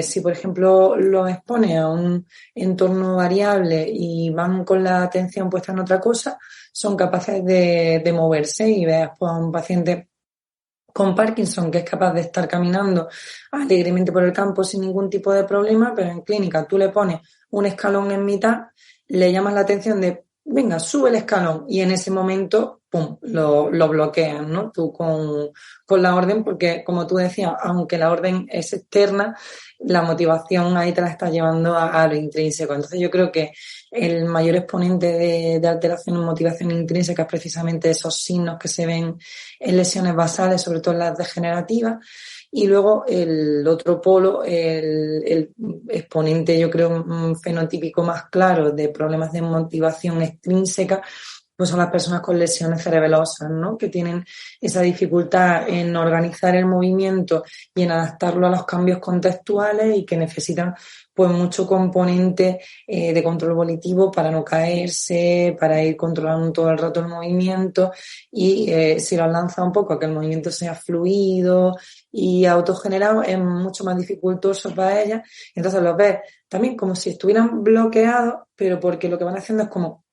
si por ejemplo los expone a un entorno variable y van con la atención puesta en otra cosa, son capaces de moverse, y veas pues a un paciente con Parkinson que es capaz de estar caminando alegremente por el campo sin ningún tipo de problema, pero en clínica tú le pones un escalón en mitad, le llamas la atención de venga, sube el escalón, y en ese momento, pum, lo bloquean, ¿no? Tú con la orden, porque como tú decías, aunque la orden es externa, la motivación ahí te la está llevando a lo intrínseco. Entonces yo creo que el mayor exponente de alteración en motivación intrínseca es precisamente esos signos que se ven en lesiones basales, sobre todo en las degenerativas. Y luego el otro polo, el exponente, yo creo, un fenotípico más claro de problemas de motivación extrínseca, pues son las personas con lesiones cerebelosas, ¿no?, que tienen esa dificultad en organizar el movimiento y en adaptarlo a los cambios contextuales, y que necesitan pues mucho componente de control volitivo para no caerse, para ir controlando todo el rato el movimiento, y si los lanza un poco a que el movimiento sea fluido y autogenerado, es mucho más dificultoso para ellas. Entonces los ves también como si estuvieran bloqueados, pero porque lo que van haciendo es como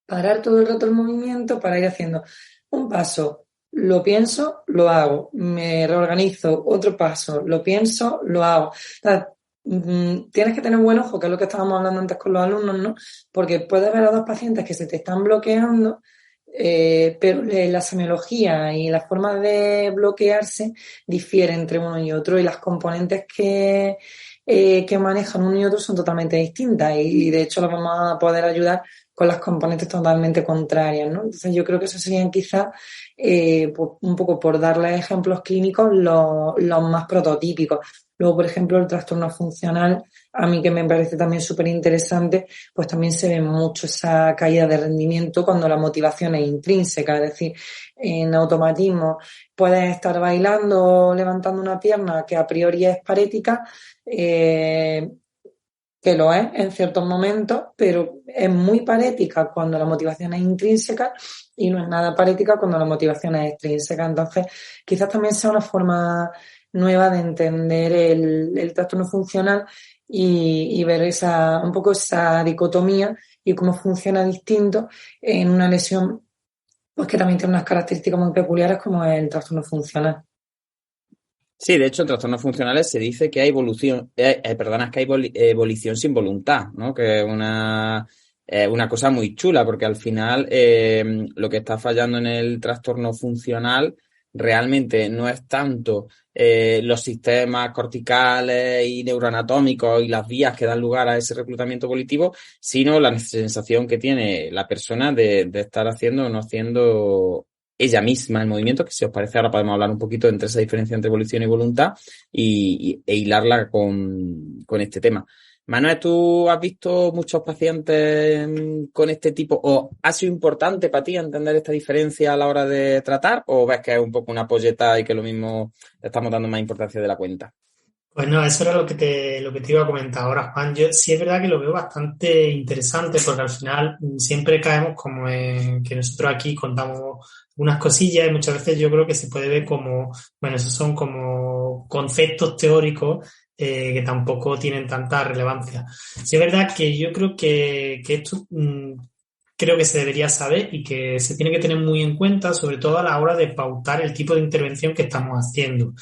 parar todo el rato el movimiento para ir haciendo un paso, lo pienso, lo hago, me reorganizo, otro paso, lo pienso, lo hago. O sea, tienes que tener buen ojo, que es lo que estábamos hablando antes con los alumnos, ¿no? Porque puedes ver a dos pacientes que se te están bloqueando, pero la semiología y la forma de bloquearse difiere entre uno y otro, y las componentes que manejan uno y otro son totalmente distintas, y de hecho los vamos a poder ayudar con las componentes totalmente contrarias, ¿no? Entonces yo creo que esos serían quizás un poco, por darles ejemplos clínicos, los más prototípicos. Luego, por ejemplo, el trastorno funcional, a mí que me parece también súper interesante, pues también se ve mucho esa caída de rendimiento cuando la motivación es intrínseca, es decir, en automatismo puedes estar bailando o levantando una pierna que a priori es parética, que lo es en ciertos momentos, pero es muy parética cuando la motivación es intrínseca y no es nada parética cuando la motivación es extrínseca. Entonces, quizás también sea una forma nueva de entender el trastorno funcional y ver un poco esa dicotomía y cómo funciona distinto en una lesión pues que también tiene unas características muy peculiares, como es el trastorno funcional. Sí, de hecho, en trastornos funcionales se dice que hay evolución sin voluntad, ¿no? Que es una cosa muy chula, porque al final lo que está fallando en el trastorno funcional realmente no es tanto los sistemas corticales y neuroanatómicos y las vías que dan lugar a ese reclutamiento volitivo, sino la sensación que tiene la persona de estar haciendo o no haciendo ella misma el movimiento, que si os parece ahora podemos hablar un poquito entre esa diferencia entre volición y voluntad e hilarla con este tema. Manuel, ¿tú has visto muchos pacientes con este tipo, o ha sido importante para ti entender esta diferencia a la hora de tratar, o ves que es un poco una polleta y que lo mismo le estamos dando más importancia de la cuenta? Pues no, eso era lo que te iba a comentar ahora, Juan. Yo sí es verdad que lo veo bastante interesante, porque al final siempre caemos como en que nosotros aquí contamos unas cosillas, y muchas veces yo creo que se puede ver como, bueno, esos son como conceptos teóricos que tampoco tienen tanta relevancia. Sí es verdad que yo creo que esto creo que se debería saber y que se tiene que tener muy en cuenta, sobre todo a la hora de pautar el tipo de intervención que estamos haciendo.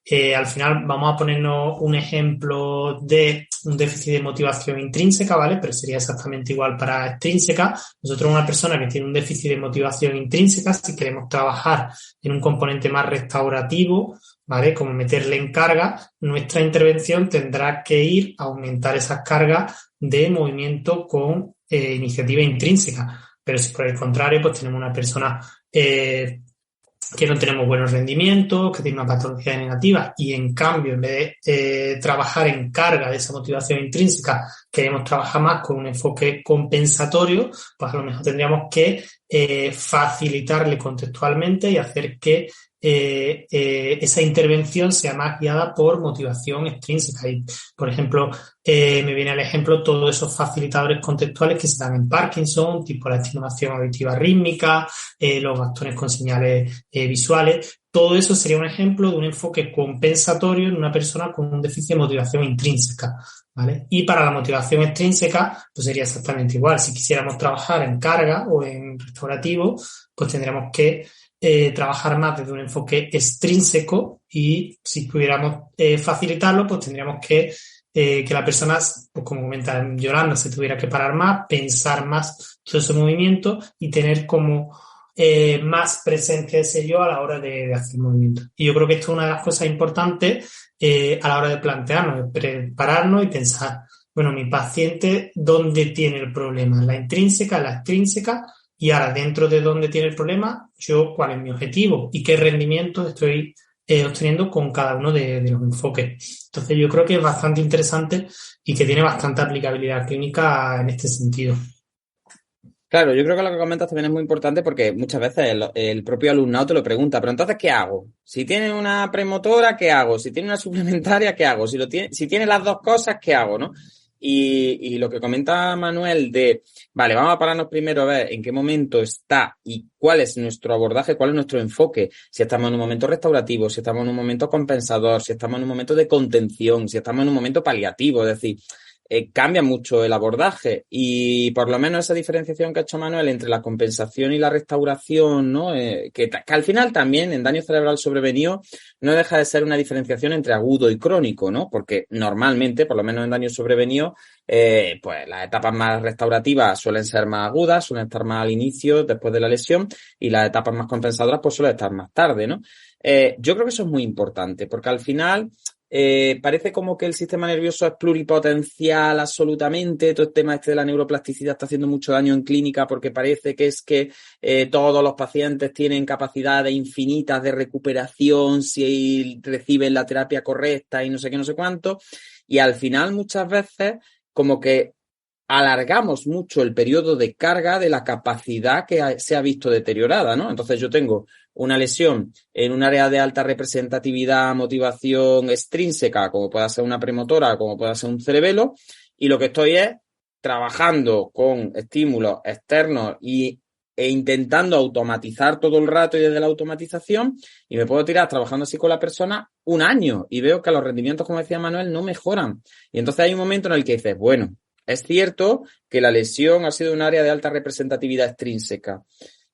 Al final vamos a ponernos un ejemplo de un déficit de motivación intrínseca, ¿vale? Pero sería exactamente igual para extrínseca. Nosotros, una persona que tiene un déficit de motivación intrínseca, si queremos trabajar en un componente más restaurativo, ¿vale? Como meterle en carga, nuestra intervención tendrá que ir a aumentar esas cargas de movimiento con iniciativa intrínseca. Pero si por el contrario, pues tenemos una persona que no tenemos buenos rendimientos, que tiene una patología negativa y en cambio en vez de trabajar en carga de esa motivación intrínseca, queremos trabajar más con un enfoque compensatorio, pues a lo mejor tendríamos que facilitarle contextualmente y hacer que esa intervención sea más guiada por motivación extrínseca. Y, por ejemplo, me viene al ejemplo todos esos facilitadores contextuales que se dan en Parkinson, tipo la estimulación auditiva rítmica, los bastones con señales visuales. Todo eso sería un ejemplo de un enfoque compensatorio en una persona con un déficit de motivación intrínseca, ¿vale? Y para la motivación extrínseca, pues sería exactamente igual. Si quisiéramos trabajar en carga o en restaurativo, pues tendríamos que trabajar más desde un enfoque extrínseco y si pudiéramos facilitarlo, pues tendríamos que la persona, pues como comenta Yolanda, se tuviera que parar más, pensar más todo ese movimiento y tener como más presencia de ese yo a la hora de hacer movimiento. Y yo creo que esto es una de las cosas importantes a la hora de plantearnos, de prepararnos y pensar, bueno, mi paciente, ¿dónde tiene el problema? ¿La intrínseca, la extrínseca? Y ahora, dentro de dónde tiene el problema, yo, ¿cuál es mi objetivo? ¿Y qué rendimiento estoy obteniendo con cada uno de los enfoques? Entonces, yo creo que es bastante interesante y que tiene bastante aplicabilidad clínica en este sentido. Claro, yo creo que lo que comentas también es muy importante porque muchas veces el propio alumnado te lo pregunta, pero entonces, ¿qué hago? Si tiene una premotora, ¿qué hago? Si tiene una suplementaria, ¿qué hago? Si tiene las dos cosas, ¿qué hago? ¿No? Y lo que comenta Manuel de, vale, vamos a pararnos primero a ver en qué momento está y cuál es nuestro abordaje, cuál es nuestro enfoque, si estamos en un momento restaurativo, si estamos en un momento compensador, si estamos en un momento de contención, si estamos en un momento paliativo, es decir, cambia mucho el abordaje y por lo menos esa diferenciación que ha hecho Manuel entre la compensación y la restauración, ¿no? Que al final también en daño cerebral sobrevenido no deja de ser una diferenciación entre agudo y crónico, ¿no? Porque normalmente, por lo menos en daño sobrevenido, pues las etapas más restaurativas suelen ser más agudas, suelen estar más al inicio, después de la lesión, y las etapas más compensadoras pues suelen estar más tarde, ¿no? Yo creo que eso es muy importante porque al final parece como que el sistema nervioso es pluripotencial absolutamente, todo el tema este de la neuroplasticidad está haciendo mucho daño en clínica porque parece que es que todos los pacientes tienen capacidades infinitas de recuperación si reciben la terapia correcta y no sé qué, no sé cuánto, y al final muchas veces como que alargamos mucho el periodo de carga de la capacidad que se ha visto deteriorada, ¿no? Entonces yo tengo una lesión en un área de alta representatividad, motivación extrínseca, como pueda ser una premotora, como pueda ser un cerebelo, y lo que estoy es trabajando con estímulos externos e intentando automatizar todo el rato y desde la automatización, y me puedo tirar trabajando así con la persona un año y veo que los rendimientos, como decía Manuel, no mejoran. Y entonces hay un momento en el que dices, bueno, es cierto que la lesión ha sido un área de alta representatividad extrínseca.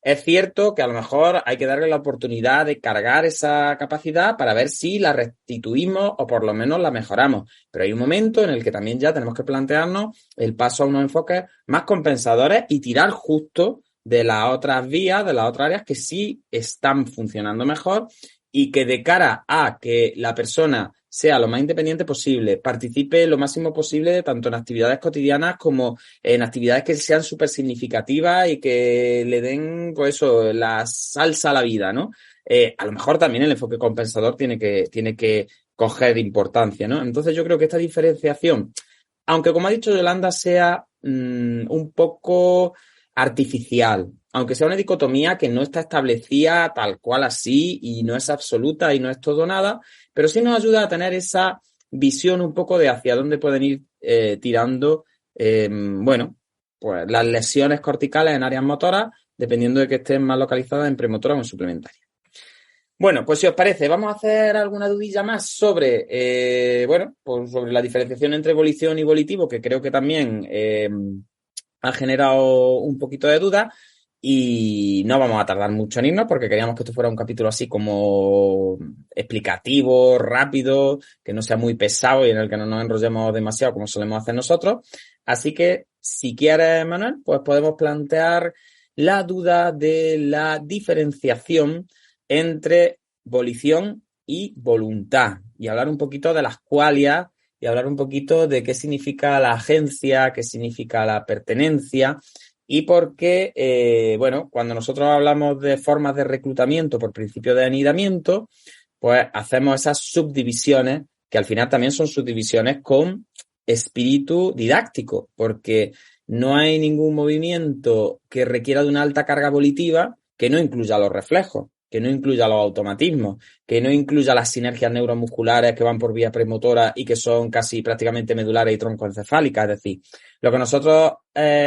Es cierto que a lo mejor hay que darle la oportunidad de cargar esa capacidad para ver si la restituimos o por lo menos la mejoramos. Pero hay un momento en el que también ya tenemos que plantearnos el paso a unos enfoques más compensadores y tirar justo de las otras vías, de las otras áreas que sí están funcionando mejor y que de cara a que la persona sea lo más independiente posible, participe lo máximo posible tanto en actividades cotidianas como en actividades que sean súper significativas y que le den, pues eso, la salsa a la vida, ¿no? A lo mejor también el enfoque compensador tiene que coger importancia, ¿no? Entonces yo creo que esta diferenciación, aunque como ha dicho Yolanda, sea un poco artificial, aunque sea una dicotomía que no está establecida tal cual así y no es absoluta y no es todo nada, pero sí nos ayuda a tener esa visión un poco de hacia dónde pueden ir tirando, pues las lesiones corticales en áreas motoras, dependiendo de que estén más localizadas en premotora o en suplementaria. Bueno, pues si os parece, vamos a hacer alguna dudilla más sobre, pues sobre la diferenciación entre volición y volitivo, que creo que también ha generado un poquito de duda. Y no vamos a tardar mucho en irnos porque queríamos que esto fuera un capítulo así como explicativo, rápido, que no sea muy pesado y en el que no nos enrollemos demasiado como solemos hacer nosotros. Así que, si quieres, Manuel, pues podemos plantear la duda de la diferenciación entre volición y voluntad y hablar un poquito de las qualias y hablar un poquito de qué significa la agencia, qué significa la pertenencia. Y porque, cuando nosotros hablamos de formas de reclutamiento por principio de anidamiento, pues hacemos esas subdivisiones, que al final también son subdivisiones con espíritu didáctico, porque no hay ningún movimiento que requiera de una alta carga volitiva que no incluya los reflejos, que no incluya los automatismos, que no incluya las sinergias neuromusculares que van por vía premotora y que son casi prácticamente medulares y troncoencefálicas. Es decir, lo que nosotros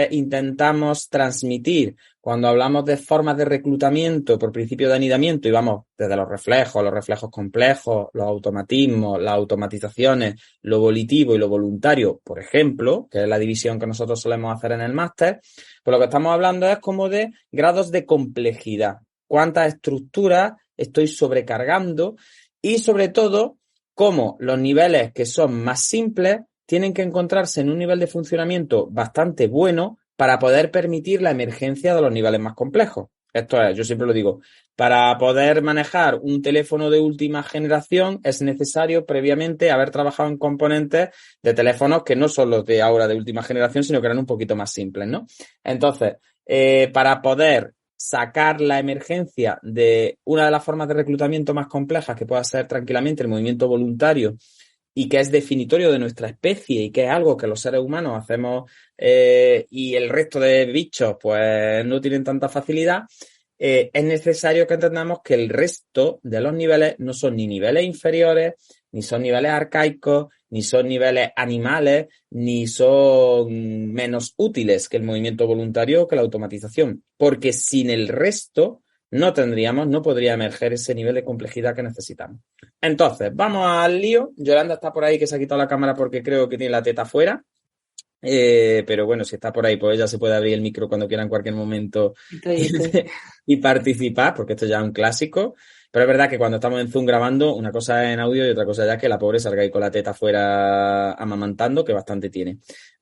intentamos transmitir cuando hablamos de formas de reclutamiento por principio de anidamiento y vamos desde los reflejos complejos, los automatismos, las automatizaciones, lo volitivo y lo voluntario, por ejemplo, que es la división que nosotros solemos hacer en el máster, pues lo que estamos hablando es como de grados de complejidad. Cuántas estructuras estoy sobrecargando y, sobre todo, cómo los niveles que son más simples tienen que encontrarse en un nivel de funcionamiento bastante bueno para poder permitir la emergencia de los niveles más complejos. Esto es, yo siempre lo digo, para poder manejar un teléfono de última generación es necesario previamente haber trabajado en componentes de teléfonos que no son los de ahora de última generación, sino que eran un poquito más simples, ¿no? Entonces, para poder sacar la emergencia de una de las formas de reclutamiento más complejas que pueda ser tranquilamente el movimiento voluntario y que es definitorio de nuestra especie y que es algo que los seres humanos hacemos y el resto de bichos pues no tienen tanta facilidad, es necesario que entendamos que el resto de los niveles no son ni niveles inferiores, ni son niveles arcaicos, ni son niveles animales, ni son menos útiles que el movimiento voluntario o que la automatización, porque sin el resto no podría emerger ese nivel de complejidad que necesitamos. Entonces, vamos al lío. Yolanda está por ahí, que se ha quitado la cámara porque creo que tiene la teta fuera. Pero bueno, si está por ahí, pues ella se puede abrir el micro cuando quiera en cualquier momento y participar, porque esto ya es un clásico. Pero es verdad que cuando estamos en Zoom grabando, una cosa es en audio y otra cosa ya es que la pobre salga ahí con la teta fuera amamantando, que bastante tiene.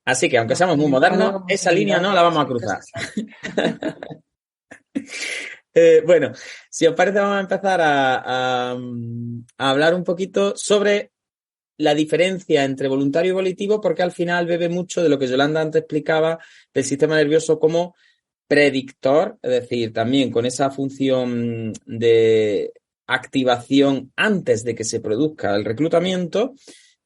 Así que, aunque seamos muy modernos, esa línea no la vamos a cruzar. Bueno, si os parece, vamos a empezar a hablar un poquito sobre la diferencia entre voluntario y volitivo, porque al final bebe mucho de lo que Yolanda antes explicaba del sistema nervioso como predictor, es decir, también con esa función de activación antes de que se produzca el reclutamiento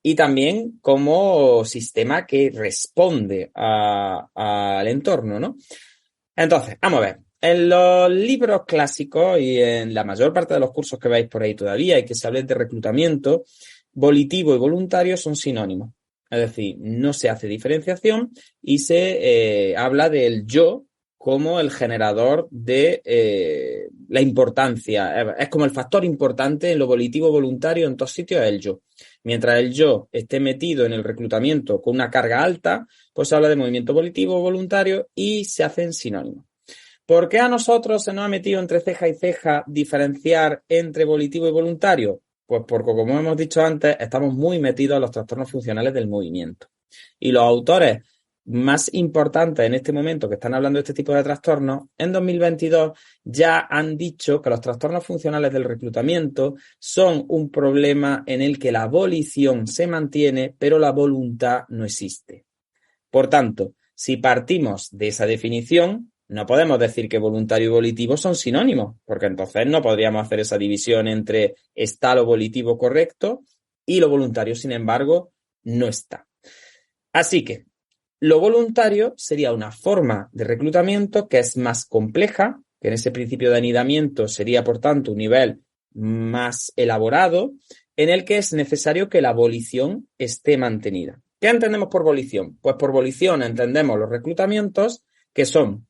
y también como sistema que responde al entorno, ¿no? Entonces, vamos a ver. En los libros clásicos y en la mayor parte de los cursos que veis por ahí todavía y que se hable de reclutamiento, volitivo y voluntario son sinónimos. Es decir, no se hace diferenciación y se habla del yo como el generador de la importancia. Es como el factor importante en lo volitivo voluntario en todos sitios es el yo. Mientras el yo esté metido en el reclutamiento con una carga alta, pues se habla de movimiento volitivo voluntario y se hacen sinónimos. ¿Por qué a nosotros se nos ha metido entre ceja y ceja diferenciar entre volitivo y voluntario? Pues porque, como hemos dicho antes, estamos muy metidos en los trastornos funcionales del movimiento. Y los autores más importantes en este momento que están hablando de este tipo de trastornos, en 2022 ya han dicho que los trastornos funcionales del reclutamiento son un problema en el que la volición se mantiene, pero la voluntad no existe. Por tanto, si partimos de esa definición, no podemos decir que voluntario y volitivo son sinónimos, porque entonces no podríamos hacer esa división entre está lo volitivo correcto y lo voluntario, sin embargo, no está. Así que lo voluntario sería una forma de reclutamiento que es más compleja, que en ese principio de anidamiento sería, por tanto, un nivel más elaborado, en el que es necesario que la volición esté mantenida. ¿Qué entendemos por volición? Pues por volición entendemos los reclutamientos que son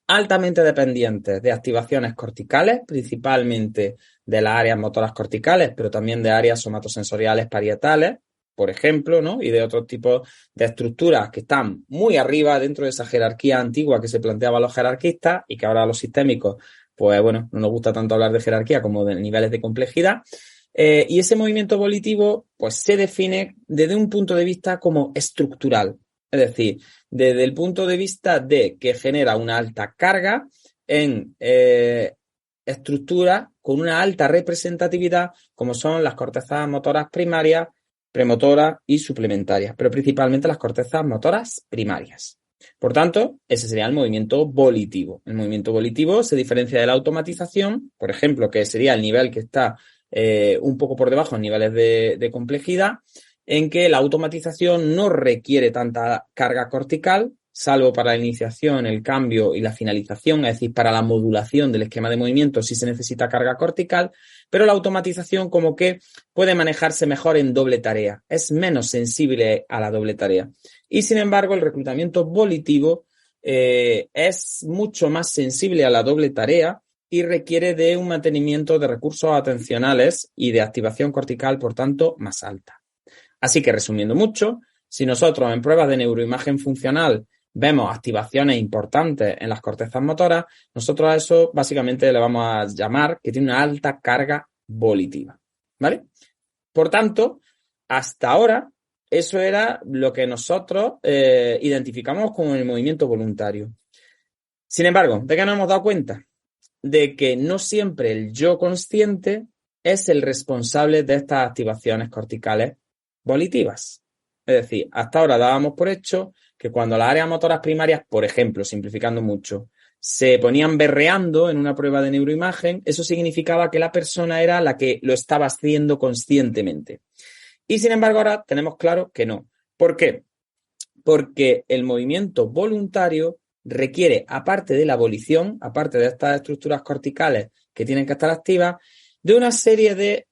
altamente dependientes de activaciones corticales, principalmente de las áreas motoras corticales, pero también de áreas somatosensoriales parietales, por ejemplo, ¿no? Y de otros tipos de estructuras que están muy arriba dentro de esa jerarquía antigua que se planteaban los jerarquistas y que ahora los sistémicos, pues bueno, no nos gusta tanto hablar de jerarquía como de niveles de complejidad. Y ese movimiento volitivo, pues se define desde un punto de vista como estructural. Es decir, desde el punto de vista de que genera una alta carga en estructuras con una alta representatividad, como son las cortezas motoras primarias, premotoras y suplementarias, pero principalmente las cortezas motoras primarias. Por tanto, ese sería el movimiento volitivo. El movimiento volitivo se diferencia de la automatización, por ejemplo, que sería el nivel que está un poco por debajo en niveles de complejidad, en que la automatización no requiere tanta carga cortical, salvo para la iniciación, el cambio y la finalización, es decir, para la modulación del esquema de movimiento sí se necesita carga cortical, pero la automatización como que puede manejarse mejor en doble tarea, es menos sensible a la doble tarea. Y sin embargo, el reclutamiento volitivo es mucho más sensible a la doble tarea y requiere de un mantenimiento de recursos atencionales y de activación cortical, por tanto, más alta. Así que, resumiendo mucho, si nosotros en pruebas de neuroimagen funcional vemos activaciones importantes en las cortezas motoras, nosotros a eso básicamente le vamos a llamar que tiene una alta carga volitiva, ¿vale? Por tanto, hasta ahora, eso era lo que nosotros identificamos como el movimiento voluntario. Sin embargo, ¿de qué nos hemos dado cuenta? De que no siempre el yo consciente es el responsable de estas activaciones corticales volitivas. Es decir, hasta ahora dábamos por hecho que cuando las áreas motoras primarias, por ejemplo, simplificando mucho, se ponían berreando en una prueba de neuroimagen, eso significaba que la persona era la que lo estaba haciendo conscientemente. Y sin embargo, ahora tenemos claro que no. ¿Por qué? Porque el movimiento voluntario requiere, aparte de la volición, aparte de estas estructuras corticales que tienen que estar activas, de una serie de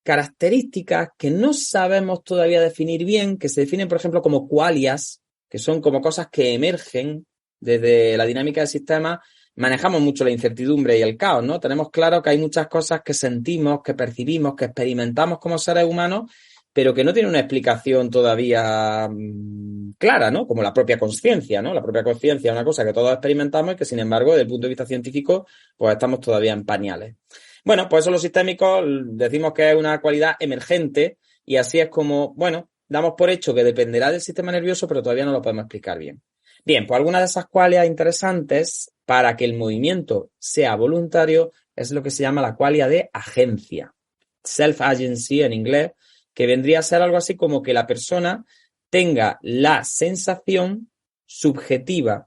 características que no sabemos todavía definir bien, que se definen, por ejemplo, como qualias, que son como cosas que emergen desde la dinámica del sistema. Manejamos mucho la incertidumbre y el caos, ¿no? Tenemos claro que hay muchas cosas que sentimos, que percibimos, que experimentamos como seres humanos, pero que no tienen una explicación todavía clara, ¿no? Como la propia conciencia, ¿no? La propia conciencia es una cosa que todos experimentamos y que, sin embargo, desde el punto de vista científico, pues estamos todavía en pañales. Bueno, pues eso los sistémicos decimos que es una cualidad emergente y así es como, bueno, damos por hecho que dependerá del sistema nervioso, pero todavía no lo podemos explicar bien. Bien, pues algunas de esas cualidades interesantes para que el movimiento sea voluntario es lo que se llama la cualidad de agencia. Self-agency en inglés, que vendría a ser algo así como que la persona tenga la sensación subjetiva,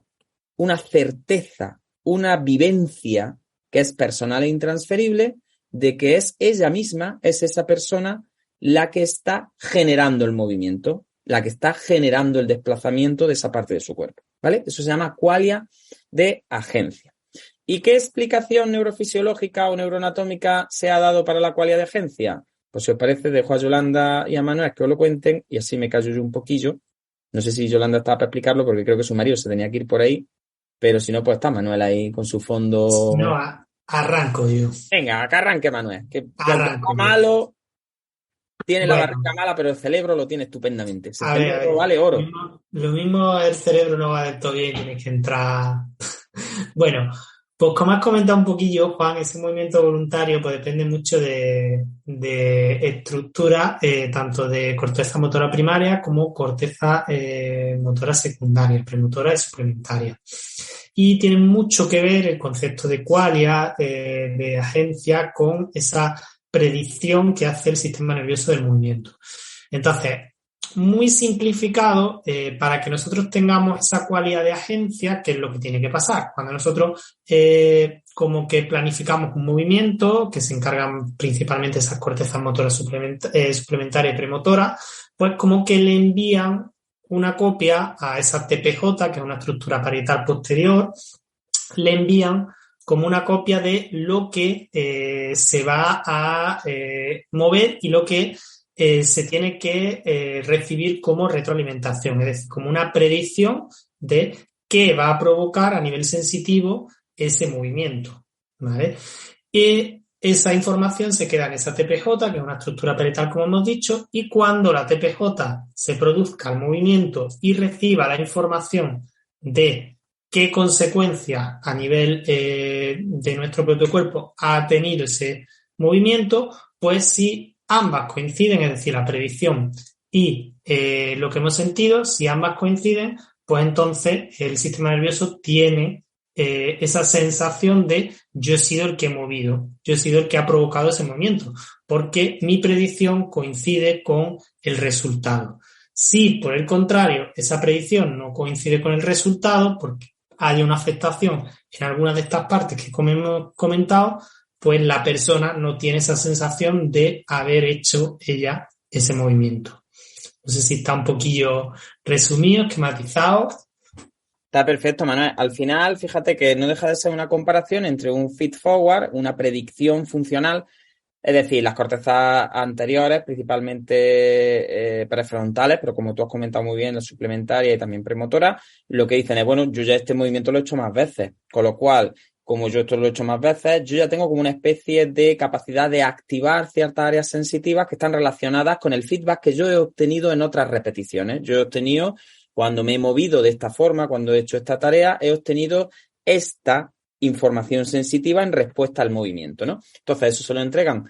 una certeza, una vivencia que es personal e intransferible de que es ella misma, es esa persona la que está generando el movimiento, la que está generando el desplazamiento de esa parte de su cuerpo, ¿vale? Eso se llama qualia de agencia. ¿Y qué explicación neurofisiológica o neuroanatómica se ha dado para la qualia de agencia? Pues si os parece, dejo a Yolanda y a Manuel que os lo cuenten y así me callo yo un poquillo. No sé si Yolanda estaba para explicarlo porque creo que su marido se tenía que ir por ahí, pero si no, pues está Manuel ahí con su fondo. No, arranco yo. Venga, que arranque Manuel, que Arranco está malo, tiene la Bueno. barriga mala, pero el cerebro lo tiene estupendamente. Ese A ver, cerebro vale oro. Lo mismo el cerebro no va del todo bien, tienes que entrar. Bueno, pues como has comentado un poquillo, Juan, ese movimiento voluntario pues depende mucho de estructura, tanto de corteza motora primaria como corteza motora secundaria, premotora y suplementaria. Y tiene mucho que ver el concepto de qualia, de agencia, con esa predicción que hace el sistema nervioso del movimiento. Entonces, muy simplificado, para que nosotros tengamos esa cualidad de agencia, ¿qué es lo que tiene que pasar? Cuando nosotros como que planificamos un movimiento, que se encargan principalmente esas cortezas motoras suplementarias y premotoras, pues como que le envían una copia a esa TPJ, que es una estructura parietal posterior, le envían como una copia de lo que se va a mover y lo que se tiene que recibir como retroalimentación, es decir, como una predicción de qué va a provocar a nivel sensitivo ese movimiento, ¿vale? Y esa información se queda en esa TPJ, que es una estructura parietal, como hemos dicho, y cuando la TPJ se produzca el movimiento y reciba la información de qué consecuencias a nivel de nuestro propio cuerpo ha tenido ese movimiento, pues si ambas coinciden, es decir, la predicción y lo que hemos sentido, si ambas coinciden, pues entonces el sistema nervioso tiene esa sensación de yo he sido el que he movido, yo he sido el que ha provocado ese movimiento, porque mi predicción coincide con el resultado. Si, por el contrario, esa predicción no coincide con el resultado, porque hay una afectación en alguna de estas partes que como hemos comentado, pues la persona no tiene esa sensación de haber hecho ella ese movimiento. No sé si está un poquillo resumido, esquematizado. Está perfecto, Manuel. Al final, fíjate que no deja de ser una comparación entre un feed-forward, una predicción funcional, es decir, las cortezas anteriores, principalmente prefrontales, pero como tú has comentado muy bien, la suplementaria y también premotora, lo que dicen es, bueno, yo ya este movimiento lo he hecho más veces, con lo cual, como yo esto lo he hecho más veces, yo ya tengo como una especie de capacidad de activar ciertas áreas sensitivas que están relacionadas con el feedback que yo he obtenido en otras repeticiones. Yo he obtenido, cuando me he movido de esta forma, cuando he hecho esta tarea, he obtenido esta información sensitiva en respuesta al movimiento, ¿no? Entonces, eso se lo entregan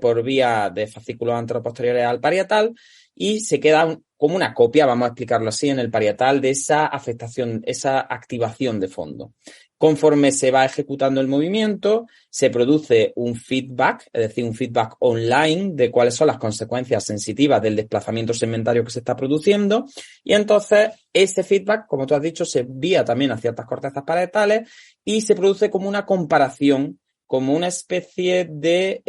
por vía de fascículos anteroposteriores al parietal y se queda como una copia, vamos a explicarlo así, en el parietal de esa afectación, esa activación de fondo. Conforme se va ejecutando el movimiento, se produce un feedback, es decir, un feedback online de cuáles son las consecuencias sensitivas del desplazamiento segmentario que se está produciendo. Y entonces, ese feedback, como tú has dicho, se envía también a ciertas cortezas parietales y se produce como una comparación, como una especie de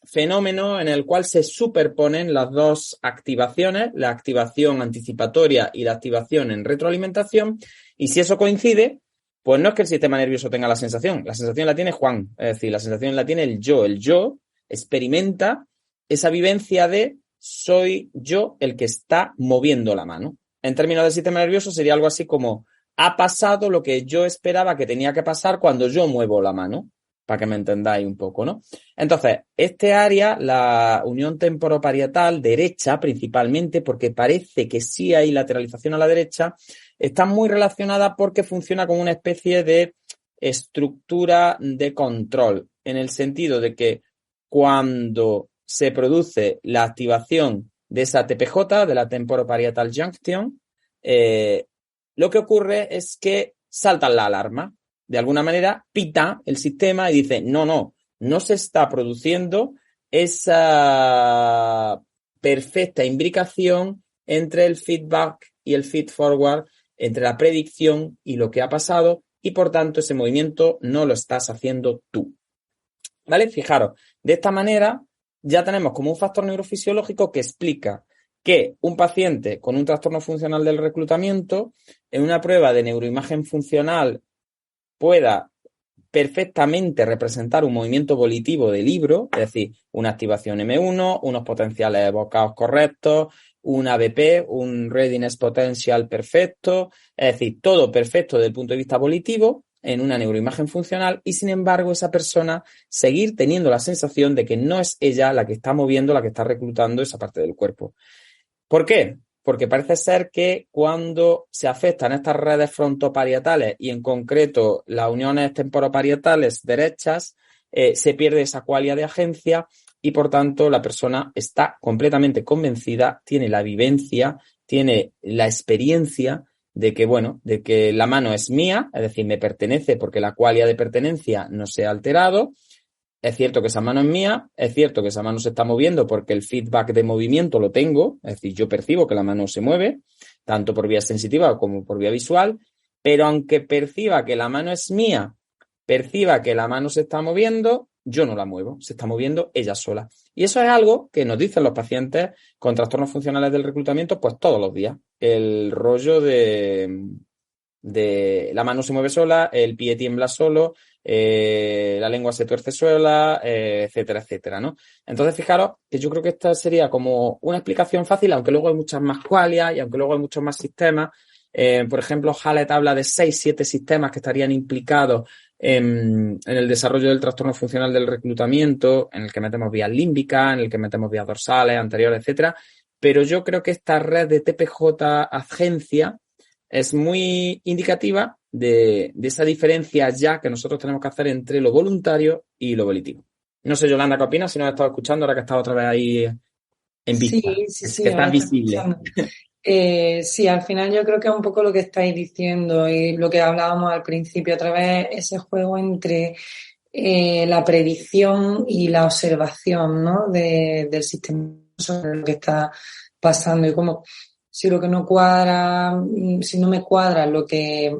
fenómeno en el cual se superponen las dos activaciones, la activación anticipatoria y la activación en retroalimentación. Y si eso coincide, pues no es que el sistema nervioso tenga la sensación la tiene Juan, es decir, la sensación la tiene el yo experimenta esa vivencia de soy yo el que está moviendo la mano. En términos del sistema nervioso sería algo así como ha pasado lo que yo esperaba que tenía que pasar cuando yo muevo la mano, para que me entendáis un poco, ¿no? Entonces, este área, la unión temporoparietal derecha principalmente, porque parece que sí hay lateralización a la derecha, está muy relacionada porque funciona como una especie de estructura de control, en el sentido de que cuando se produce la activación de esa TPJ, de la temporoparietal junction, lo que ocurre es que saltan la alarma. De alguna manera pita el sistema y dice, no se está produciendo esa perfecta imbricación entre el feedback y el feed forward, entre la predicción y lo que ha pasado, y por tanto ese movimiento no lo estás haciendo tú. ¿Vale? Fijaros, de esta manera ya tenemos como un factor neurofisiológico que explica que un paciente con un trastorno funcional del reclutamiento, en una prueba de neuroimagen funcional, pueda perfectamente representar un movimiento volitivo de libro, es decir, una activación M1, unos potenciales evocados correctos, un ABP, un readiness potential perfecto, es decir, todo perfecto desde el punto de vista volitivo en una neuroimagen funcional y, sin embargo, esa persona seguir teniendo la sensación de que no es ella la que está moviendo, la que está reclutando esa parte del cuerpo. ¿Por qué? Porque parece ser que cuando se afectan estas redes frontoparietales y en concreto las uniones temporoparietales derechas, se pierde esa cualidad de agencia y por tanto la persona está completamente convencida, tiene la vivencia, tiene la experiencia de que, bueno, de que la mano es mía, es decir, me pertenece porque la cualidad de pertenencia no se ha alterado. Es cierto que esa mano es mía, es cierto que esa mano se está moviendo porque el feedback de movimiento lo tengo, es decir, yo percibo que la mano se mueve, tanto por vía sensitiva como por vía visual, pero aunque perciba que la mano es mía, perciba que la mano se está moviendo, yo no la muevo, se está moviendo ella sola. Y eso es algo que nos dicen los pacientes con trastornos funcionales del reclutamiento pues todos los días. El rollo de la mano se mueve sola, el pie tiembla solo, la lengua se tuerce sola, etcétera, etcétera, ¿no? Entonces, fijaros que yo creo que esta sería como una explicación fácil, aunque luego hay muchas más qualias y aunque luego hay muchos más sistemas. Por ejemplo, Hallett habla de 6-7 sistemas que estarían implicados en el desarrollo del trastorno funcional del reclutamiento, en el que metemos vías límbicas, en el que metemos vías dorsales, anteriores, etcétera. Pero yo creo que esta red de TPJ agencia es muy indicativa de esa diferencia ya que nosotros tenemos que hacer entre lo voluntario y lo volitivo. No sé, Yolanda, ¿qué opinas? Si nos has estado escuchando ahora que estás otra vez ahí en vista. Sí, Que ahora estás visible. Sí, al final yo creo que es un poco lo que estáis diciendo y lo que hablábamos al principio, otra vez ese juego entre la predicción y la observación, ¿no? del sistema sobre lo que está pasando y como si lo que no cuadra, si no me cuadra lo que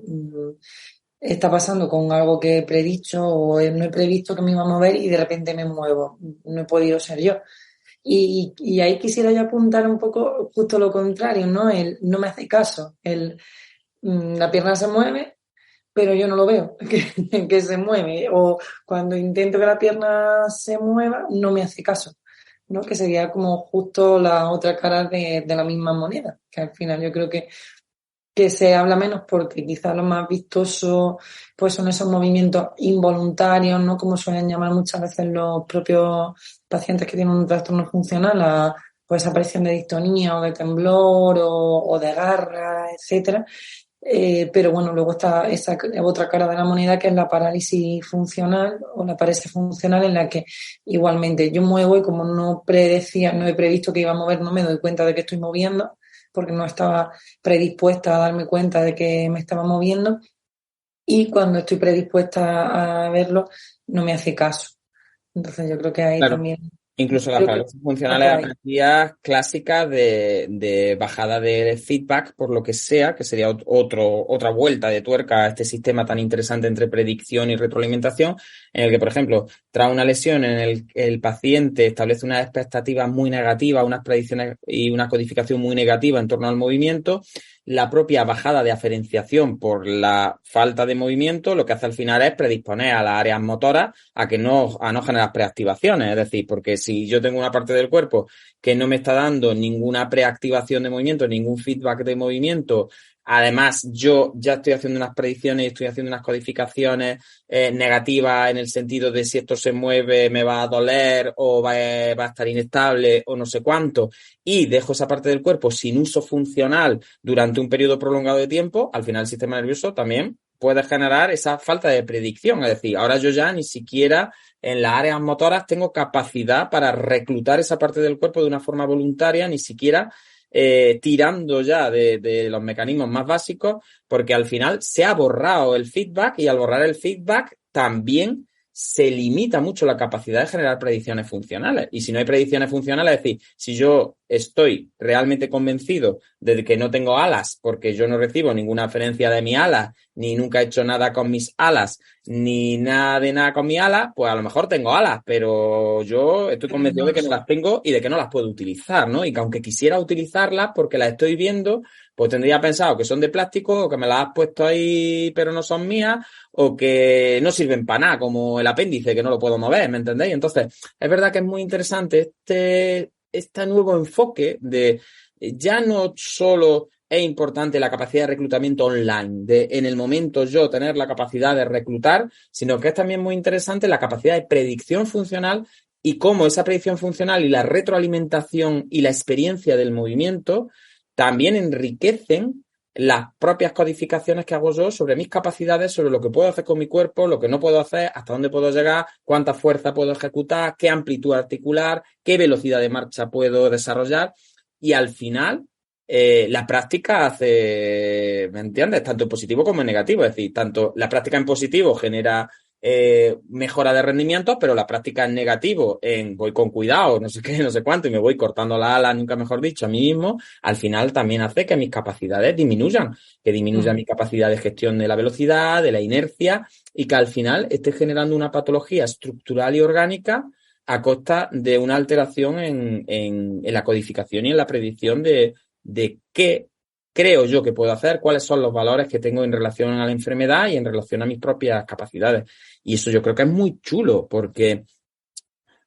está pasando con algo que he predicho o no he previsto que me iba a mover y de repente me muevo, no he podido ser yo. Y ahí quisiera yo apuntar un poco justo lo contrario, ¿no? El no me hace caso, la pierna se mueve, pero yo no lo veo, que se mueve. O cuando intento que la pierna se mueva, no me hace caso, ¿no? Que sería como justo la otra cara de la misma moneda, que al final yo creo que se habla menos porque quizás lo más vistoso pues son esos movimientos involuntarios, ¿no? Como suelen llamar muchas veces los propios pacientes que tienen un trastorno funcional, pues aparición de distonía o de temblor o de garra, etcétera. Pero bueno, luego está esa otra cara de la moneda que es la parálisis funcional o la parálisis funcional en la que igualmente yo muevo y como no he previsto que iba a mover, no me doy cuenta de que estoy moviendo porque no estaba predispuesta a darme cuenta de que me estaba moviendo y cuando estoy predispuesta a verlo no me hace caso. Entonces yo creo que ahí Claro. también... Incluso las parálisis funcionales analogías clásicas de bajada de feedback, por lo que sea, que sería otra vuelta de tuerca a este sistema tan interesante entre predicción y retroalimentación, en el que, por ejemplo, tras una lesión en el que el paciente establece unas expectativas muy negativas, unas predicciones y una codificación muy negativa en torno al movimiento, la propia bajada de aferenciación por la falta de movimiento lo que hace al final es predisponer a las áreas motoras a no generar preactivaciones. Es decir, porque si yo tengo una parte del cuerpo que no me está dando ninguna preactivación de movimiento, ningún feedback de movimiento, además yo ya estoy haciendo unas predicciones y estoy haciendo unas codificaciones negativas en el sentido de si esto se mueve me va a doler o va a estar inestable o no sé cuánto, y dejo esa parte del cuerpo sin uso funcional durante un periodo prolongado de tiempo, al final el sistema nervioso también puede generar esa falta de predicción. Es decir, ahora yo ya ni siquiera en las áreas motoras tengo capacidad para reclutar esa parte del cuerpo de una forma voluntaria, ni siquiera tirando ya de los mecanismos más básicos, porque al final se ha borrado el feedback y al borrar el feedback también se limita mucho la capacidad de generar predicciones funcionales. Y si no hay predicciones funcionales, es decir, si yo estoy realmente convencido de que no tengo alas porque yo no recibo ninguna aferencia de mi ala, ni nunca he hecho nada con mis alas, ni nada de nada con mi ala, pues a lo mejor tengo alas, pero yo estoy convencido de que no las tengo y de que no las puedo utilizar, ¿no? Y que aunque quisiera utilizarlas porque las estoy viendo, pues tendría pensado que son de plástico o que me las has puesto ahí pero no son mías o que no sirven para nada, como el apéndice que no lo puedo mover, ¿me entendéis? Entonces, es verdad que es muy interesante este nuevo enfoque de ya no solo es importante la capacidad de reclutamiento online, de en el momento yo tener la capacidad de reclutar, sino que es también muy interesante la capacidad de predicción funcional y cómo esa predicción funcional y la retroalimentación y la experiencia del movimiento también enriquecen las propias codificaciones que hago yo sobre mis capacidades, sobre lo que puedo hacer con mi cuerpo, lo que no puedo hacer, hasta dónde puedo llegar, cuánta fuerza puedo ejecutar, qué amplitud articular, qué velocidad de marcha puedo desarrollar. Y al final, la práctica hace, ¿me entiendes? Tanto en positivo como en negativo. Es decir, tanto la práctica en positivo genera mejora de rendimientos, pero la práctica en negativo, voy con cuidado, no sé qué, no sé cuánto, y me voy cortando la ala, nunca mejor dicho, a mí mismo, al final también hace que mis capacidades disminuyan, que disminuya mi capacidad de gestión de la velocidad, de la inercia, y que al final esté generando una patología estructural y orgánica a costa de una alteración en la codificación y en la predicción de qué creo yo que puedo hacer, cuáles son los valores que tengo en relación a la enfermedad y en relación a mis propias capacidades. Y eso yo creo que es muy chulo porque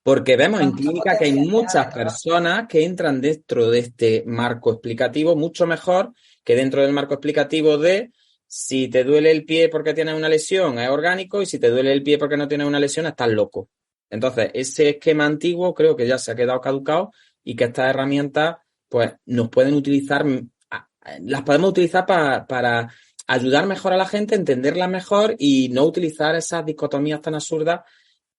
vemos en clínica que hay muchas personas que entran dentro de este marco explicativo mucho mejor que dentro del marco explicativo de si te duele el pie porque tienes una lesión es orgánico y si te duele el pie porque no tienes una lesión estás loco. Entonces, ese esquema antiguo creo que ya se ha quedado caducado y que estas herramientas pues nos pueden utilizar, las podemos utilizar para ayudar mejor a la gente, entenderla mejor y no utilizar esas dicotomías tan absurdas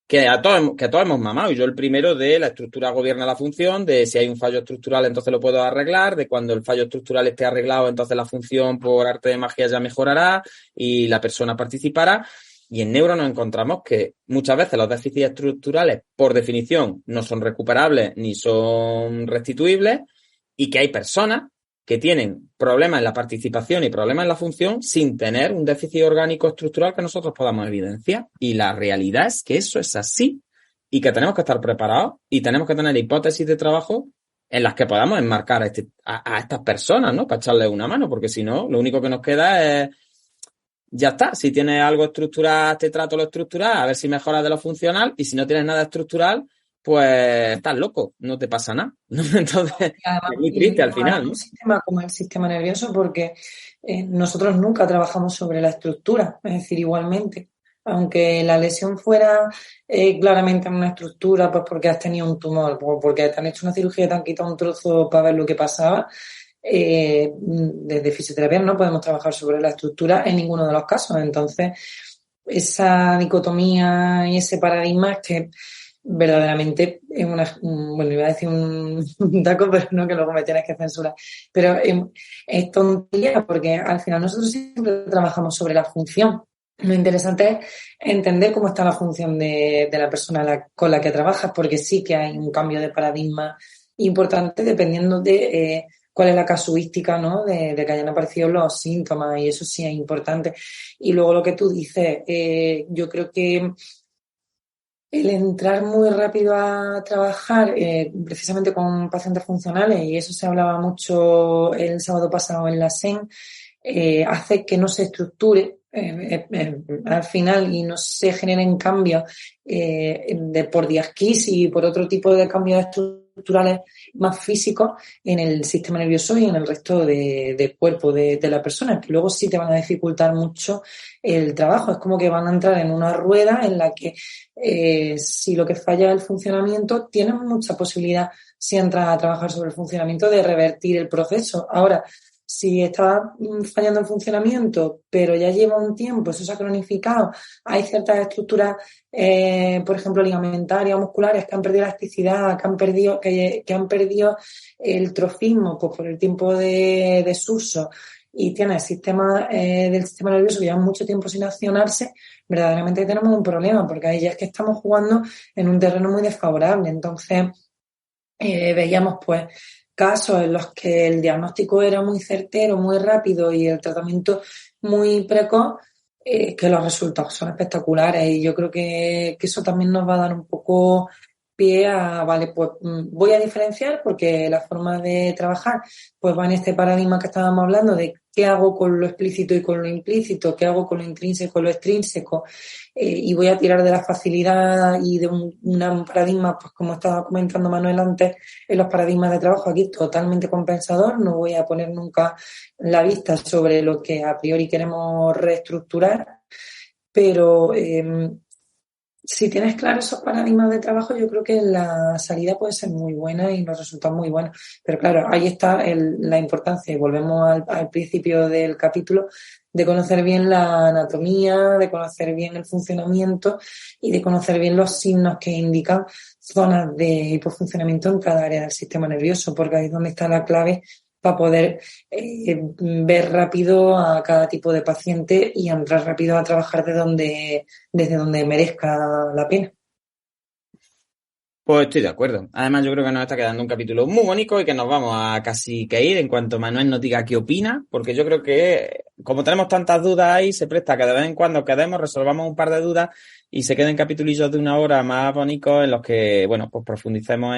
que todos hemos mamado. Y yo el primero de la estructura gobierna la función, de si hay un fallo estructural entonces lo puedo arreglar, de cuando el fallo estructural esté arreglado entonces la función por arte de magia ya mejorará y la persona participará. Y en neuro nos encontramos que muchas veces los déficits estructurales, por definición, no son recuperables ni son restituibles y que hay personas que tienen problemas en la participación y problemas en la función sin tener un déficit orgánico estructural que nosotros podamos evidenciar. Y la realidad es que eso es así y que tenemos que estar preparados y tenemos que tener hipótesis de trabajo en las que podamos enmarcar a estas personas, ¿no? Para echarles una mano, porque si no, lo único que nos queda es... Ya está, si tienes algo estructural, te trato lo estructural, a ver si mejoras de lo funcional, y si no tienes nada estructural, pues estás loco, no te pasa nada. Entonces, es muy triste al final, ¿no? Un sistema como el sistema nervioso, porque nosotros nunca trabajamos sobre la estructura, es decir, igualmente. Aunque la lesión fuera claramente en una estructura, pues porque has tenido un tumor, o porque te han hecho una cirugía y te han quitado un trozo para ver lo que pasaba, desde fisioterapia no podemos trabajar sobre la estructura en ninguno de los casos. Entonces, esa dicotomía y ese paradigma es que verdaderamente es bueno, iba a decir un taco, pero no, que luego me tienes que censurar. Pero es tontería, porque al final nosotros siempre trabajamos sobre la función. Lo interesante es entender cómo está la función de la persona con la que trabajas, porque sí que hay un cambio de paradigma importante dependiendo de cuál es la casuística, ¿no? De que hayan aparecido los síntomas, y eso sí es importante. Y luego lo que tú dices, yo creo que el entrar muy rápido a trabajar precisamente con pacientes funcionales, y eso se hablaba mucho el sábado pasado en la SEN, hace que no se estructure al final y no se generen cambios por diasquisis y por otro tipo de cambios estructurales más físicos en el sistema nervioso y en el resto del cuerpo de la persona, que luego sí te van a dificultar mucho el trabajo. Es como que van a entrar en una rueda en la que si lo que falla es el funcionamiento, tienes mucha posibilidad, si entras a trabajar sobre el funcionamiento, de revertir el proceso. Ahora, si está fallando el funcionamiento, pero ya lleva un tiempo, eso se ha cronificado, hay ciertas estructuras, por ejemplo, ligamentarias o musculares que han perdido elasticidad, que han perdido el trofismo, pues por el tiempo de desuso, y tienes sistema del sistema nervioso que lleva mucho tiempo sin accionarse, verdaderamente tenemos un problema, porque ahí ya es que estamos jugando en un terreno muy desfavorable. Entonces, veíamos pues casos en los que el diagnóstico era muy certero, muy rápido y el tratamiento muy precoz, que los resultados son espectaculares, y yo creo que eso también nos va a dar un poco pie a, vale, pues voy a diferenciar, porque la forma de trabajar pues va en este paradigma que estábamos hablando de qué hago con lo explícito y con lo implícito, qué hago con lo intrínseco y con lo extrínseco, y voy a tirar de la facilidad y de un paradigma, pues como estaba comentando Manuel antes, en los paradigmas de trabajo aquí totalmente compensador. No voy a poner nunca la vista sobre lo que a priori queremos reestructurar, pero si tienes claro esos paradigmas de trabajo, yo creo que la salida puede ser muy buena y los resultados muy buenos. Pero claro, ahí está la importancia, y volvemos al principio del capítulo, de conocer bien la anatomía, de conocer bien el funcionamiento y de conocer bien los signos que indican zonas de hipofuncionamiento en cada área del sistema nervioso, porque ahí es donde está la clave para poder ver rápido a cada tipo de paciente y entrar rápido a trabajar desde donde merezca la pena. Pues estoy de acuerdo. Además, yo creo que nos está quedando un capítulo muy bonito y que nos vamos a casi que ir en cuanto Manuel nos diga qué opina, porque yo creo que, como tenemos tantas dudas ahí, se presta que de vez en cuando quedemos, resolvamos un par de dudas y se queden capitulillos de una hora más bonitos en los que, bueno, pues profundicemos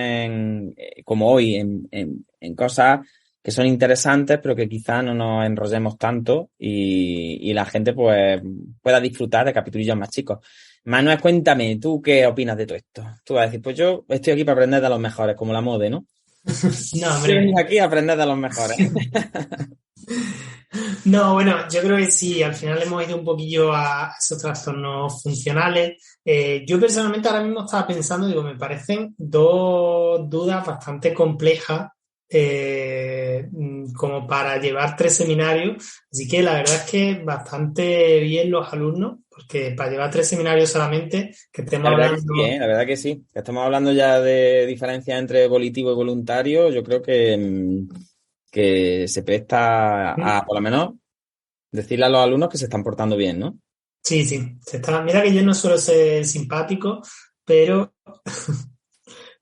como hoy, en cosas que son interesantes, pero que quizá no nos enrollemos tanto y la gente pues pueda disfrutar de capitulillos más chicos. Manuel, cuéntame, ¿tú qué opinas de todo esto? Tú vas a decir, pues yo estoy aquí para aprender de los mejores, como la mode, ¿no? No, hombre. Estoy aquí a aprender de los mejores. No, bueno, yo creo que sí, al final hemos ido un poquillo a esos trastornos funcionales. Yo personalmente ahora mismo estaba pensando, digo, me parecen dos dudas bastante complejas como para llevar 3 seminarios. Así que la verdad es que bastante bien los alumnos, porque para llevar 3 seminarios solamente, que La estemos verdad que sí, hablando. ¿eh? La verdad que sí. Estamos hablando ya de diferencias entre volitivo y voluntario. Yo creo que se presta a, por lo menos, decirle a los alumnos que se están portando bien, ¿no? Sí, sí, mira que yo no suelo ser simpático, pero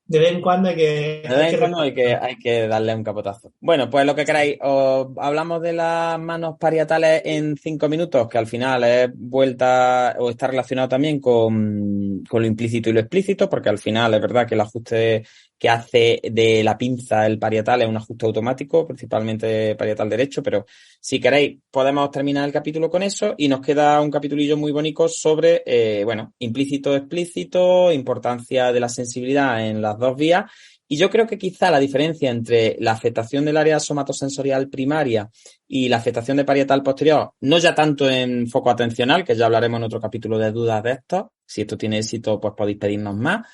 de vez en cuando De hay vez que en cuando respetar. hay que darle un capotazo. Bueno, pues lo que queráis, os hablamos de las manos parietales en 5 minutos, que al final es vuelta o está relacionado también con lo implícito y lo explícito, porque al final es verdad que el ajuste que hace de la pinza el parietal es un ajuste automático, principalmente parietal derecho, pero si queréis podemos terminar el capítulo con eso y nos queda un capitulillo muy bonito sobre, bueno, implícito, explícito, importancia de la sensibilidad en las dos vías. Y yo creo que quizá la diferencia entre la afectación del área somatosensorial primaria y la afectación de parietal posterior, no ya tanto en foco atencional, que ya hablaremos en otro capítulo de dudas de estos, si esto tiene éxito pues podéis pedirnos más,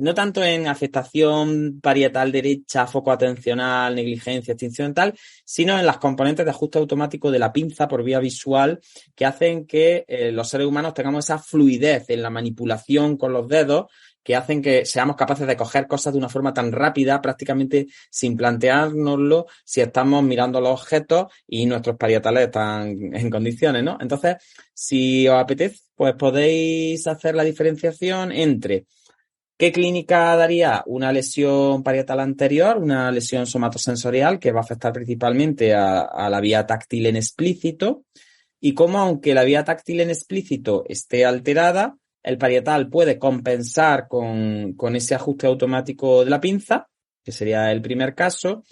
no tanto en afectación parietal derecha, foco atencional, negligencia, extinción tal, sino en las componentes de ajuste automático de la pinza por vía visual que hacen que los seres humanos tengamos esa fluidez en la manipulación con los dedos que hacen que seamos capaces de coger cosas de una forma tan rápida, prácticamente sin planteárnoslo, si estamos mirando los objetos y nuestros parietales están en condiciones, ¿no? Entonces, si os apetece, pues podéis hacer la diferenciación entre ¿qué clínica daría una lesión parietal anterior, una lesión somatosensorial que va a afectar principalmente a la vía táctil en explícito? Y cómo, aunque la vía táctil en explícito esté alterada, el parietal puede compensar con ese ajuste automático de la pinza, que sería el primer caso,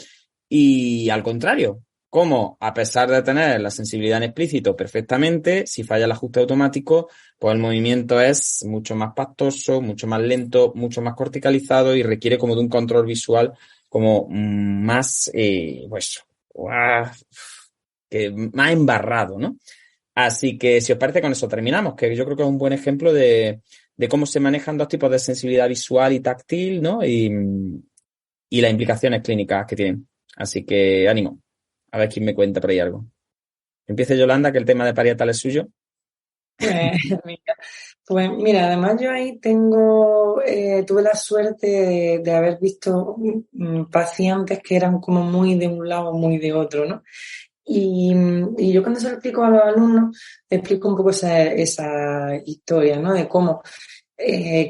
y al contrario, cómo, a pesar de tener la sensibilidad en explícito perfectamente, si falla el ajuste automático, pues el movimiento es mucho más pastoso, mucho más lento, mucho más corticalizado y requiere como de un control visual como más, pues, que más embarrado, ¿no? Así que, si os parece, con eso terminamos, que yo creo que es un buen ejemplo de cómo se manejan dos tipos de sensibilidad visual y táctil, ¿no? Y las implicaciones clínicas que tienen. Así que, ánimo. A ver quién me cuenta por ahí algo. Empiece Yolanda, que el tema de parietal es suyo. Mira, pues mira, además yo ahí tuve la suerte de haber visto pacientes que eran como muy de un lado, muy de otro, ¿no? Y yo cuando se lo explico a los alumnos, les explico un poco esa historia, ¿no? De cómo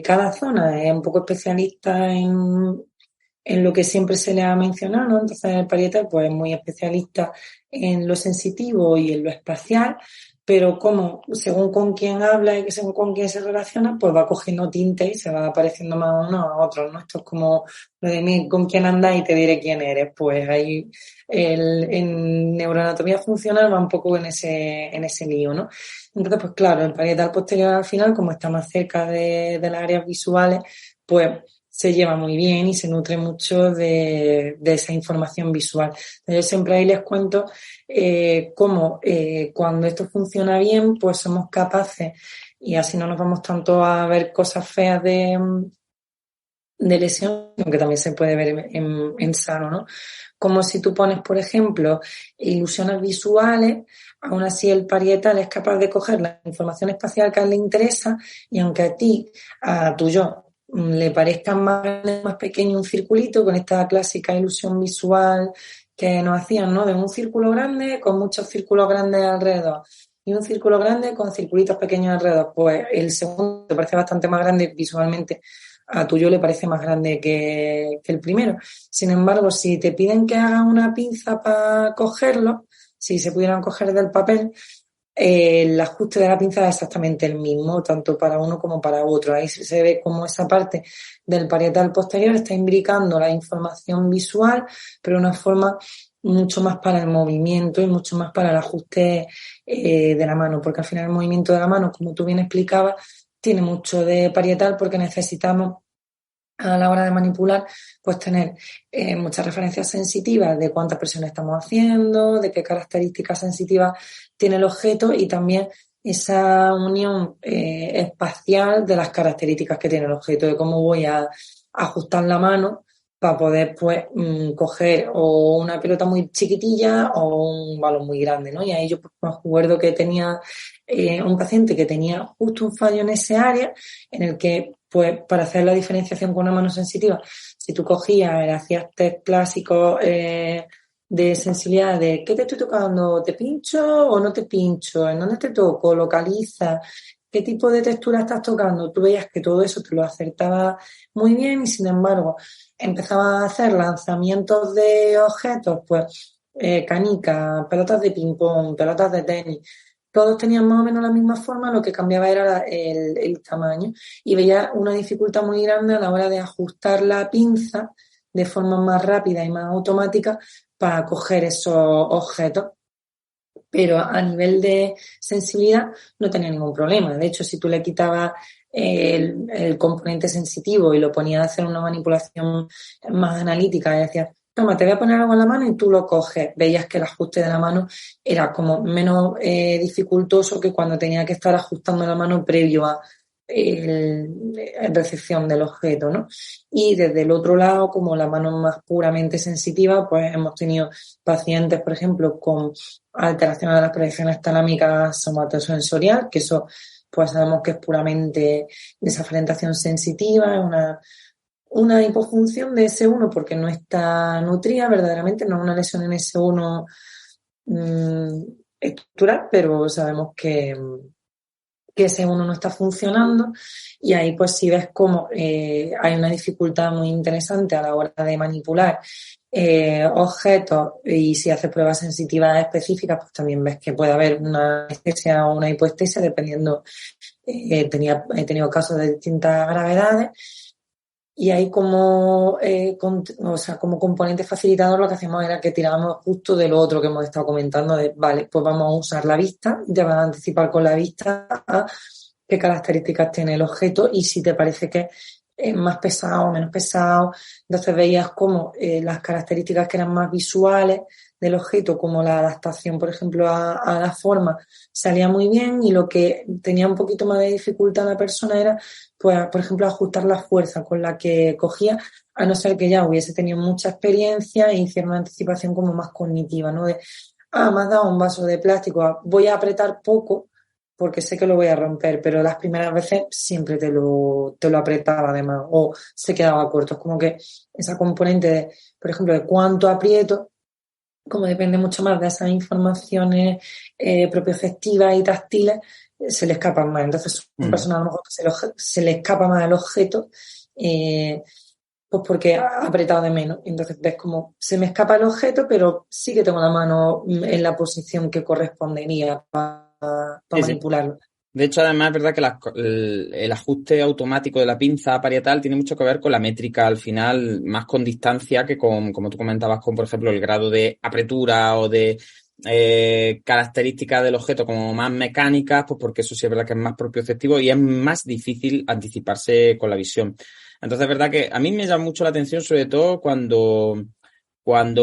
cada zona es un poco especialista en lo que siempre se le ha mencionado, ¿no? Entonces el parietal pues es muy especialista en lo sensitivo y en lo espacial, pero como según con quién habla y según con quién se relaciona, pues va cogiendo tintes y se va pareciendo más a unos a otros, ¿no? Esto es como lo de mí, con quién andas y te diré quién eres. Pues ahí en neuroanatomía funcional va un poco en ese lío, ¿no? Entonces, pues claro, el parietal posterior al final, como está más cerca de las áreas visuales, pues se lleva muy bien y se nutre mucho de esa información visual. Yo siempre ahí les cuento cómo cuando esto funciona bien, pues somos capaces, y así no nos vamos tanto a ver cosas feas de lesión, aunque también se puede ver en sano, ¿no? Como si tú pones, por ejemplo, ilusiones visuales, aún así el parietal es capaz de coger la información espacial que a él le interesa y aunque a tu yo, le parezca más grande, más pequeño un circulito con esta clásica ilusión visual que nos hacían, ¿no? De un círculo grande con muchos círculos grandes alrededor y un círculo grande con circulitos pequeños alrededor. Pues el segundo te parece bastante más grande visualmente, a tuyo le parece más grande que el primero. Sin embargo, si te piden que hagas una pinza para cogerlo, si se pudieran coger del papel, el ajuste de la pinza es exactamente el mismo, tanto para uno como para otro. Ahí se ve como esa parte del parietal posterior está imbricando la información visual, pero de una forma mucho más para el movimiento y mucho más para el ajuste de la mano, porque al final el movimiento de la mano, como tú bien explicabas, tiene mucho de parietal porque necesitamos a la hora de manipular, pues tener muchas referencias sensitivas de cuántas presiones estamos haciendo, de qué características sensitivas tiene el objeto y también esa unión espacial de las características que tiene el objeto, de cómo voy a ajustar la mano para poder pues coger o una pelota muy chiquitilla o un balón muy grande, ¿no? Y ahí yo pues, me acuerdo que tenía un paciente que tenía justo un fallo en ese área en el que pues para hacer la diferenciación con una mano sensitiva, si tú cogías, hacías test clásicos de sensibilidad de ¿qué te estoy tocando? ¿Te pincho o no te pincho? ¿En dónde te toco? ¿Localiza? ¿Qué tipo de textura estás tocando? Tú veías que todo eso te lo acertaba muy bien y sin embargo empezaba a hacer lanzamientos de objetos, pues canicas, pelotas de ping-pong, pelotas de tenis. Todos tenían más o menos la misma forma, lo que cambiaba era el tamaño y veía una dificultad muy grande a la hora de ajustar la pinza de forma más rápida y más automática para coger esos objetos. Pero a nivel de sensibilidad no tenía ningún problema. De hecho, si tú le quitabas el componente sensitivo y lo ponías a hacer una manipulación más analítica y decías, toma, te voy a poner algo en la mano y tú lo coges, veías que el ajuste de la mano era como menos dificultoso que cuando tenía que estar ajustando la mano previo a recepción del objeto, ¿no? Y desde el otro lado, como la mano más puramente sensitiva, pues hemos tenido pacientes, por ejemplo, con alteraciones de las proyecciones talámicas somatosensorial, que eso pues sabemos que es puramente desafrentación sensitiva, es una hipofunción de S1 porque no está nutrida verdaderamente, no es una lesión en S1 estructural, pero sabemos que ese uno no está funcionando y ahí pues si ves cómo hay una dificultad muy interesante a la hora de manipular objetos y si haces pruebas sensitivas específicas pues también ves que puede haber una anestesia o una hipoestesia dependiendo, he tenido casos de distintas gravedades y ahí como componente facilitador lo que hacíamos era que tirábamos justo de lo otro que hemos estado comentando de, vale, pues vamos a usar la vista, te vas a anticipar con la vista a qué características tiene el objeto y si te parece que es más pesado o menos pesado. Entonces veías como las características que eran más visuales del objeto, como la adaptación, por ejemplo, a la forma, salía muy bien y lo que tenía un poquito más de dificultad la persona era, pues, por ejemplo, ajustar la fuerza con la que cogía, a no ser que ya hubiese tenido mucha experiencia e hiciera una anticipación como más cognitiva, ¿no? De, me has dado un vaso de plástico, voy a apretar poco porque sé que lo voy a romper, pero las primeras veces siempre te lo apretaba además o se quedaba corto. Es como que esa componente de, por ejemplo, de cuánto aprieto, como depende mucho más de esas informaciones propioceptivas y táctiles, se le escapan más. Entonces, una persona a lo mejor se le escapa más el objeto, pues porque ha apretado de menos. Entonces ves como se me escapa el objeto, pero sí que tengo la mano en la posición que correspondería para manipularlo. De hecho, además, es verdad que el ajuste automático de la pinza parietal tiene mucho que ver con la métrica al final, más con distancia que con, como tú comentabas, con, por ejemplo, el grado de apretura o de características del objeto como más mecánicas, pues porque eso sí es verdad que es más propioceptivo y es más difícil anticiparse con la visión. Entonces, es verdad que a mí me llama mucho la atención, sobre todo cuando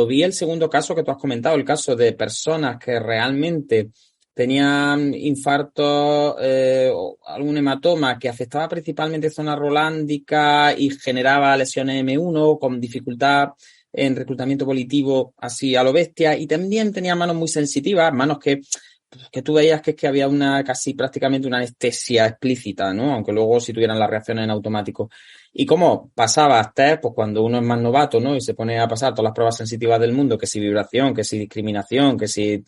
vi el segundo caso que tú has comentado, el caso de personas que realmente tenían infartos o algún hematoma que afectaba principalmente zona rolándica y generaba lesiones M1 con dificultad en reclutamiento volitivo así a lo bestia y también tenía manos muy sensitivas, manos que tú veías que había casi prácticamente una anestesia explícita, ¿no? Aunque luego si tuvieran las reacciones en automático. Y cómo pasaba test, pues cuando uno es más novato, ¿no? Y se pone a pasar todas las pruebas sensitivas del mundo, que si vibración, que si discriminación, que si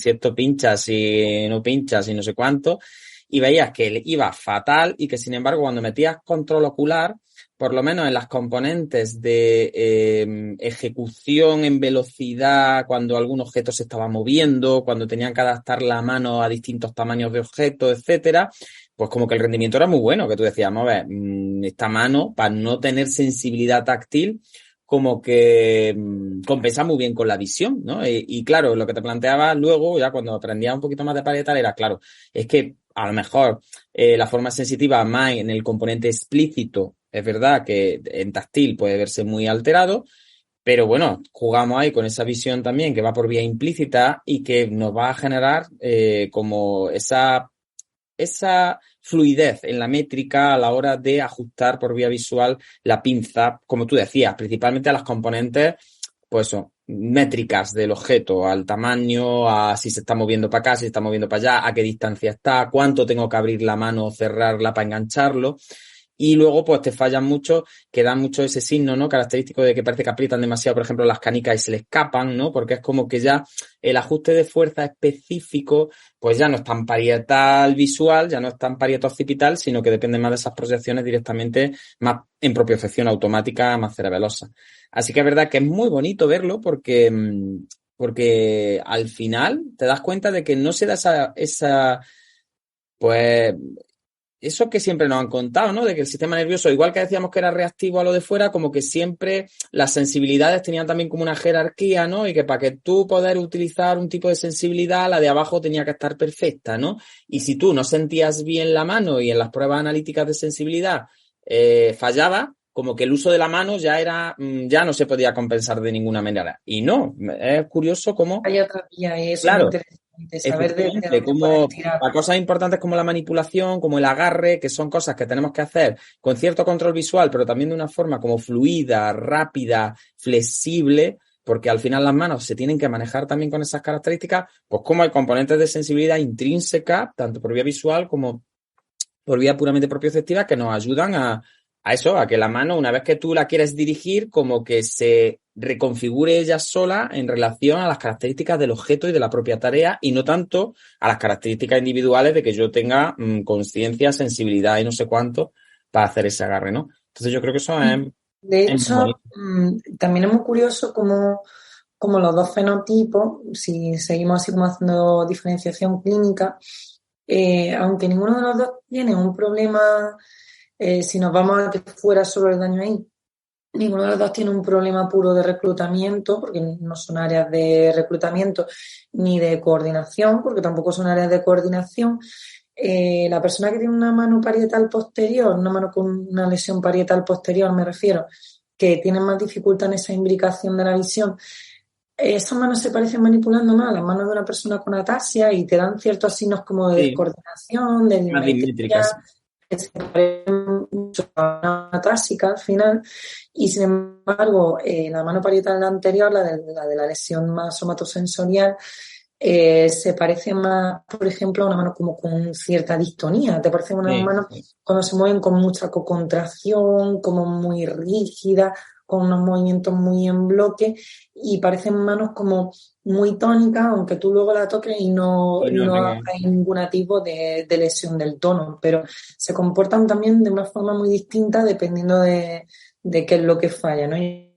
esto pincha, si no pincha, si no sé cuánto, y veías que le iba fatal y que sin embargo cuando metías control ocular, por lo menos en las componentes de ejecución en velocidad, cuando algún objeto se estaba moviendo, cuando tenían que adaptar la mano a distintos tamaños de objetos, etcétera, pues como que el rendimiento era muy bueno, que tú decías, vamos a ver, esta mano, para no tener sensibilidad táctil, como que compensa muy bien con la visión, ¿no? Y claro, lo que te planteaba luego, ya cuando aprendía un poquito más de parietal, era claro, es que a lo mejor la forma sensitiva más en el componente explícito es verdad que en táctil puede verse muy alterado, pero bueno, jugamos ahí con esa visión también que va por vía implícita y que nos va a generar como esa fluidez en la métrica a la hora de ajustar por vía visual la pinza, como tú decías, principalmente a las componentes, pues eso, métricas del objeto, al tamaño, a si se está moviendo para acá, si se está moviendo para allá, a qué distancia está, cuánto tengo que abrir la mano o cerrarla para engancharlo. Y luego, pues te fallan mucho, que dan mucho ese signo, ¿no? Característico de que parece que aprietan demasiado, por ejemplo, las canicas y se le escapan, ¿no? Porque es como que ya el ajuste de fuerza específico, pues ya no es tan parietal visual, ya no es tan parieto occipital, sino que depende más de esas proyecciones directamente, más en propiocepción automática, más cerebelosa. Así que es verdad que es muy bonito verlo porque al final te das cuenta de que no se da pues, eso que siempre nos han contado, ¿no? De que el sistema nervioso, igual que decíamos que era reactivo a lo de fuera, como que siempre las sensibilidades tenían también como una jerarquía, ¿no? Y que para que tú poder utilizar un tipo de sensibilidad, la de abajo tenía que estar perfecta, ¿no? Y si tú no sentías bien la mano y en las pruebas analíticas de sensibilidad fallaba, como que el uso de la mano ya no se podía compensar de ninguna manera. Y no, es curioso cómo... Hay otra vía y eso Claro. es muy interesante, saber desde dónde Como puedes tirar. para cosas importantes como la manipulación, como el agarre, que son cosas que tenemos que hacer con cierto control visual, pero también de una forma como fluida, rápida, flexible, porque al final las manos se tienen que manejar también con esas características, pues como hay componentes de sensibilidad intrínseca, tanto por vía visual como por vía puramente propioceptiva, que nos ayudan a eso, a que la mano, una vez que tú la quieres dirigir, como que se reconfigure ella sola en relación a las características del objeto y de la propia tarea y no tanto a las características individuales de que yo tenga conciencia, sensibilidad y no sé cuánto para hacer ese agarre, ¿no? Entonces yo creo que eso es... De hecho, también es muy curioso como los dos fenotipos, si seguimos así como haciendo diferenciación clínica, aunque ninguno de los dos tiene un problema, si nos vamos a que fuera solo el daño ahí, ninguno de los dos tiene un problema puro de reclutamiento, porque no son áreas de reclutamiento ni de coordinación, porque tampoco son áreas de coordinación. La persona que tiene una mano parietal posterior, una mano con una lesión parietal posterior, me refiero, que tiene más dificultad en esa imbricación de la visión, esas manos se parecen manipulando más a las manos de una persona con ataxia y te dan ciertos signos como de descoordinación, de dimetría, que se parecen mucho a una atáxica al final. Y sin embargo, la mano parietal anterior, la de la lesión más somatosensorial, se parece más, por ejemplo, a una mano como con cierta distonía. Te parecen unas manos cuando se mueven con mucha cocontracción, como muy rígida, con unos movimientos muy en bloque y parecen manos como muy tónicas, aunque tú luego la toques y no hay ningún tipo de lesión del tono, pero se comportan también de una forma muy distinta dependiendo de qué es lo que falla, ¿no? Y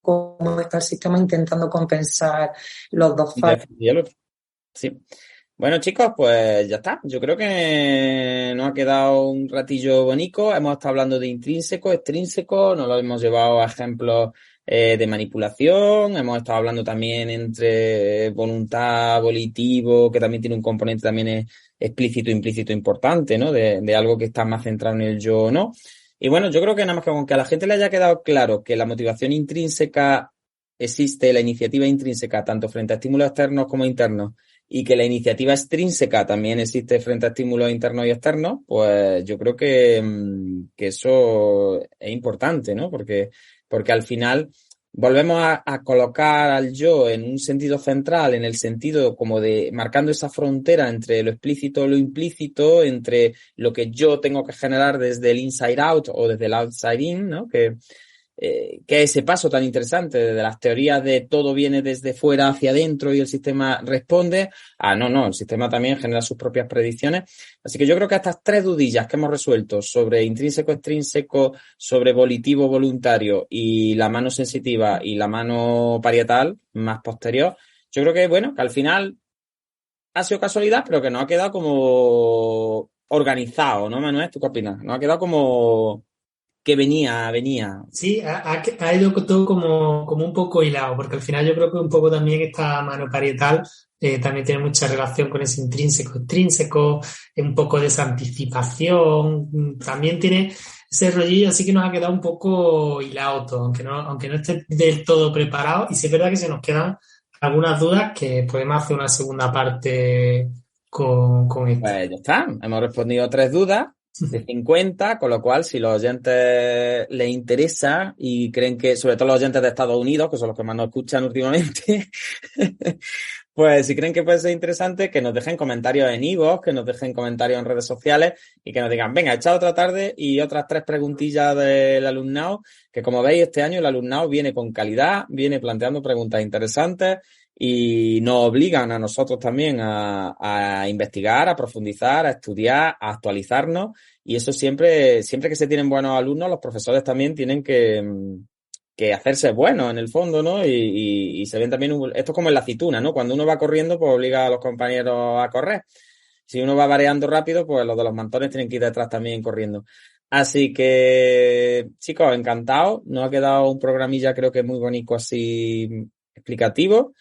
cómo está el sistema intentando compensar los dos fallos. Sí. Bueno, chicos, pues ya está. Yo creo que nos ha quedado un ratillo bonito. Hemos estado hablando de intrínseco, extrínseco, nos lo hemos llevado a ejemplos de manipulación. Hemos estado hablando también entre voluntad, volitivo, que también tiene un componente también explícito, implícito importante, ¿no? De algo que está más centrado en el yo o no. Y bueno, yo creo que nada más que con que a la gente le haya quedado claro que la motivación intrínseca existe, la iniciativa intrínseca, tanto frente a estímulos externos como internos, y que la iniciativa extrínseca también existe frente a estímulos internos y externos, pues yo creo que eso es importante, ¿no? Porque al final volvemos a colocar al yo en un sentido central, en el sentido como de marcando esa frontera entre lo explícito y lo implícito, entre lo que yo tengo que generar desde el inside out o desde el outside in, ¿no? Que ese paso tan interesante de las teorías de todo viene desde fuera hacia adentro y el sistema responde, no, el sistema también genera sus propias predicciones. Así que yo creo que estas tres dudillas que hemos resuelto sobre intrínseco, extrínseco, sobre volitivo, voluntario y la mano sensitiva y la mano parietal más posterior, yo creo que, bueno, que al final ha sido casualidad, pero que nos ha quedado como organizado, ¿no, Manuel? ¿Tú qué opinas? Nos ha quedado como... que venía. Sí, ha ido todo como un poco hilado, porque al final yo creo que un poco también esta mano parietal también tiene mucha relación con ese intrínseco, extrínseco, un poco de esa anticipación, también tiene ese rollillo así que nos ha quedado un poco hilado todo, aunque no esté del todo preparado. Y sí es verdad que se nos quedan algunas dudas que podemos hacer una segunda parte con esto. Pues ya está, hemos respondido 3 dudas de 50, con lo cual si los oyentes les interesa y creen que, sobre todo los oyentes de Estados Unidos, que son los que más nos escuchan últimamente, pues si creen que puede ser interesante, que nos dejen comentarios en iVoox, que nos dejen comentarios en redes sociales y que nos digan, venga, echad otra tarde y otras 3 preguntillas del alumnado, que como veis este año el alumnado viene con calidad, viene planteando preguntas interesantes y nos obligan a nosotros también a investigar, a profundizar, a estudiar, a actualizarnos, y eso siempre que se tienen buenos alumnos, los profesores también tienen que hacerse buenos en el fondo, ¿no? Y se ven también, esto es como en la aceituna, ¿no? Cuando uno va corriendo, pues obliga a los compañeros a correr. Si uno va variando rápido, pues los de los mantones tienen que ir detrás también corriendo. Así que, chicos, encantado. Nos ha quedado un programilla, creo que muy bonito, así explicativo,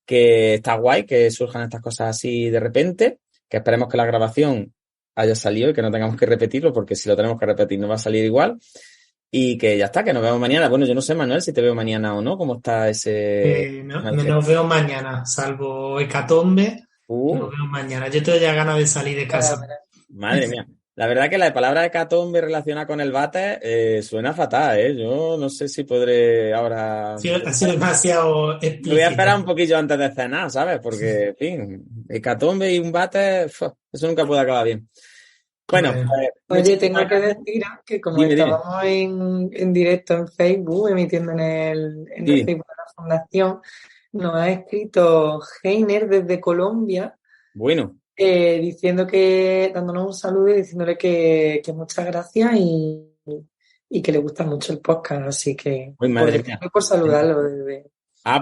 que está guay, que surjan estas cosas así de repente, que esperemos que la grabación haya salido y que no tengamos que repetirlo, porque si lo tenemos que repetir no va a salir igual. Y que ya está, que nos vemos mañana. Bueno, yo no sé, Manuel, si te veo mañana o no, ¿cómo está ese...? Nos veo mañana, salvo hecatombe, nos veo mañana. Yo tengo ya ganas de salir de casa. Madre mía. La verdad que la palabra hecatombe relacionada con el váter suena fatal, ¿eh? Yo no sé si podré ahora... Sí, ha sido demasiado explícito. Me voy a esperar un poquillo antes de cenar, ¿sabes? Porque, en fin, hecatombe y un váter, eso nunca puede acabar bien. Bueno, oye, tengo que decir que como estábamos en directo en Facebook, emitiendo en el Facebook de la Fundación, nos ha escrito Heiner desde Colombia. Bueno. Diciendo que, dándonos un saludo y diciéndole que muchas gracias y que le gusta mucho el podcast, así que por saludarlo desde...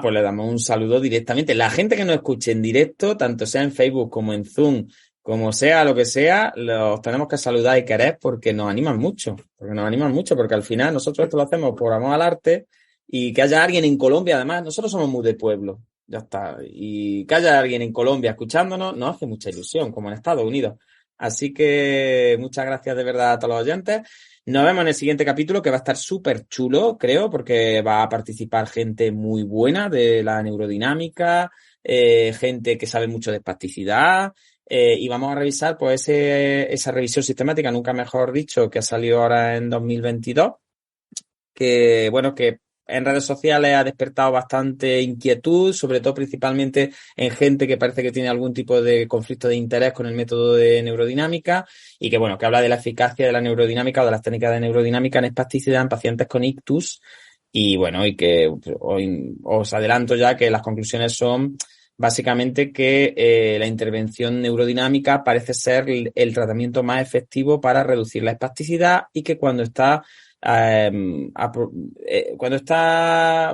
Pues le damos un saludo directamente. La gente que nos escuche en directo, tanto sea en Facebook como en Zoom, como sea lo que sea, los tenemos que saludar y querer porque nos animan mucho, porque al final nosotros esto lo hacemos por amor al arte, y que haya alguien en Colombia, además, nosotros somos muy de pueblo. Ya está. Y que haya alguien en Colombia escuchándonos nos hace mucha ilusión, como en Estados Unidos. Así que muchas gracias de verdad a todos los oyentes. Nos vemos en el siguiente capítulo, que va a estar súper chulo, creo, porque va a participar gente muy buena de la neurodinámica, gente que sabe mucho de espasticidad, y vamos a revisar pues esa revisión sistemática, nunca mejor dicho, que ha salido ahora en 2022, que en redes sociales ha despertado bastante inquietud, sobre todo principalmente en gente que parece que tiene algún tipo de conflicto de interés con el método de neurodinámica, y que habla de la eficacia de la neurodinámica o de las técnicas de neurodinámica en espasticidad en pacientes con ictus. Y que hoy os adelanto ya que las conclusiones son básicamente que la intervención neurodinámica parece ser el tratamiento más efectivo para reducir la espasticidad, y que cuando está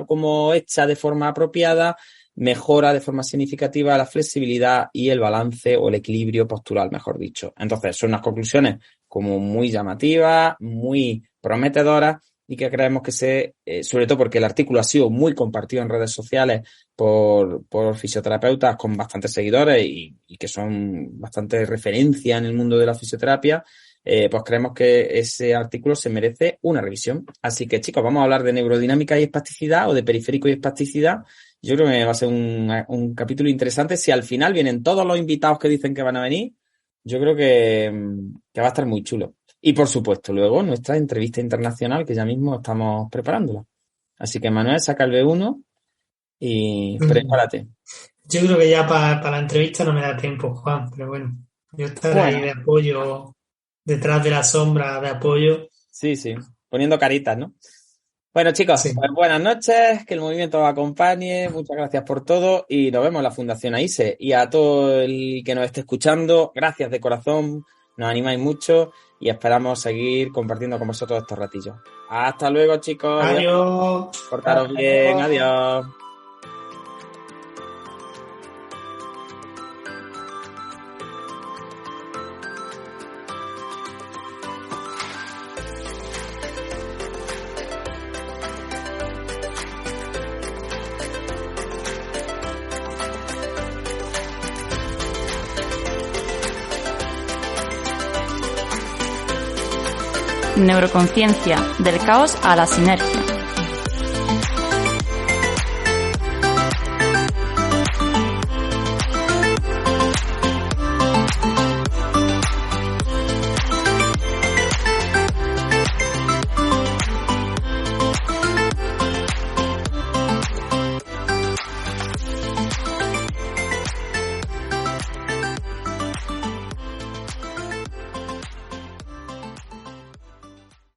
como hecha de forma apropiada, mejora de forma significativa la flexibilidad y el balance o el equilibrio postural, mejor dicho. Entonces, son unas conclusiones como muy llamativas, muy prometedoras, y que creemos que sobre todo porque el artículo ha sido muy compartido en redes sociales por fisioterapeutas con bastantes seguidores y que son bastante referencia en el mundo de la fisioterapia, pues creemos que ese artículo se merece una revisión. Así que, chicos, vamos a hablar de neurodinámica y espasticidad, o de periférico y espasticidad. Yo creo que va a ser un capítulo interesante. Si al final vienen todos los invitados que dicen que van a venir, yo creo que va a estar muy chulo. Y, por supuesto, luego nuestra entrevista internacional, que ya mismo estamos preparándola. Así que, Manuel, saca el B1 y prepárate. Yo creo que ya para la entrevista no me da tiempo, Juan, pero bueno, yo estaré ahí de apoyo, detrás de la sombra de apoyo. Sí, poniendo caritas, ¿no? Bueno, chicos, pues buenas noches, que el movimiento os acompañe, muchas gracias por todo y nos vemos en la Fundación AISE. Y a todo el que nos esté escuchando, gracias de corazón, nos animáis mucho y esperamos seguir compartiendo con vosotros estos ratillos. Hasta luego, chicos. Adiós. Portaros bien, adiós. Neuroconciencia, del caos a la sinergia.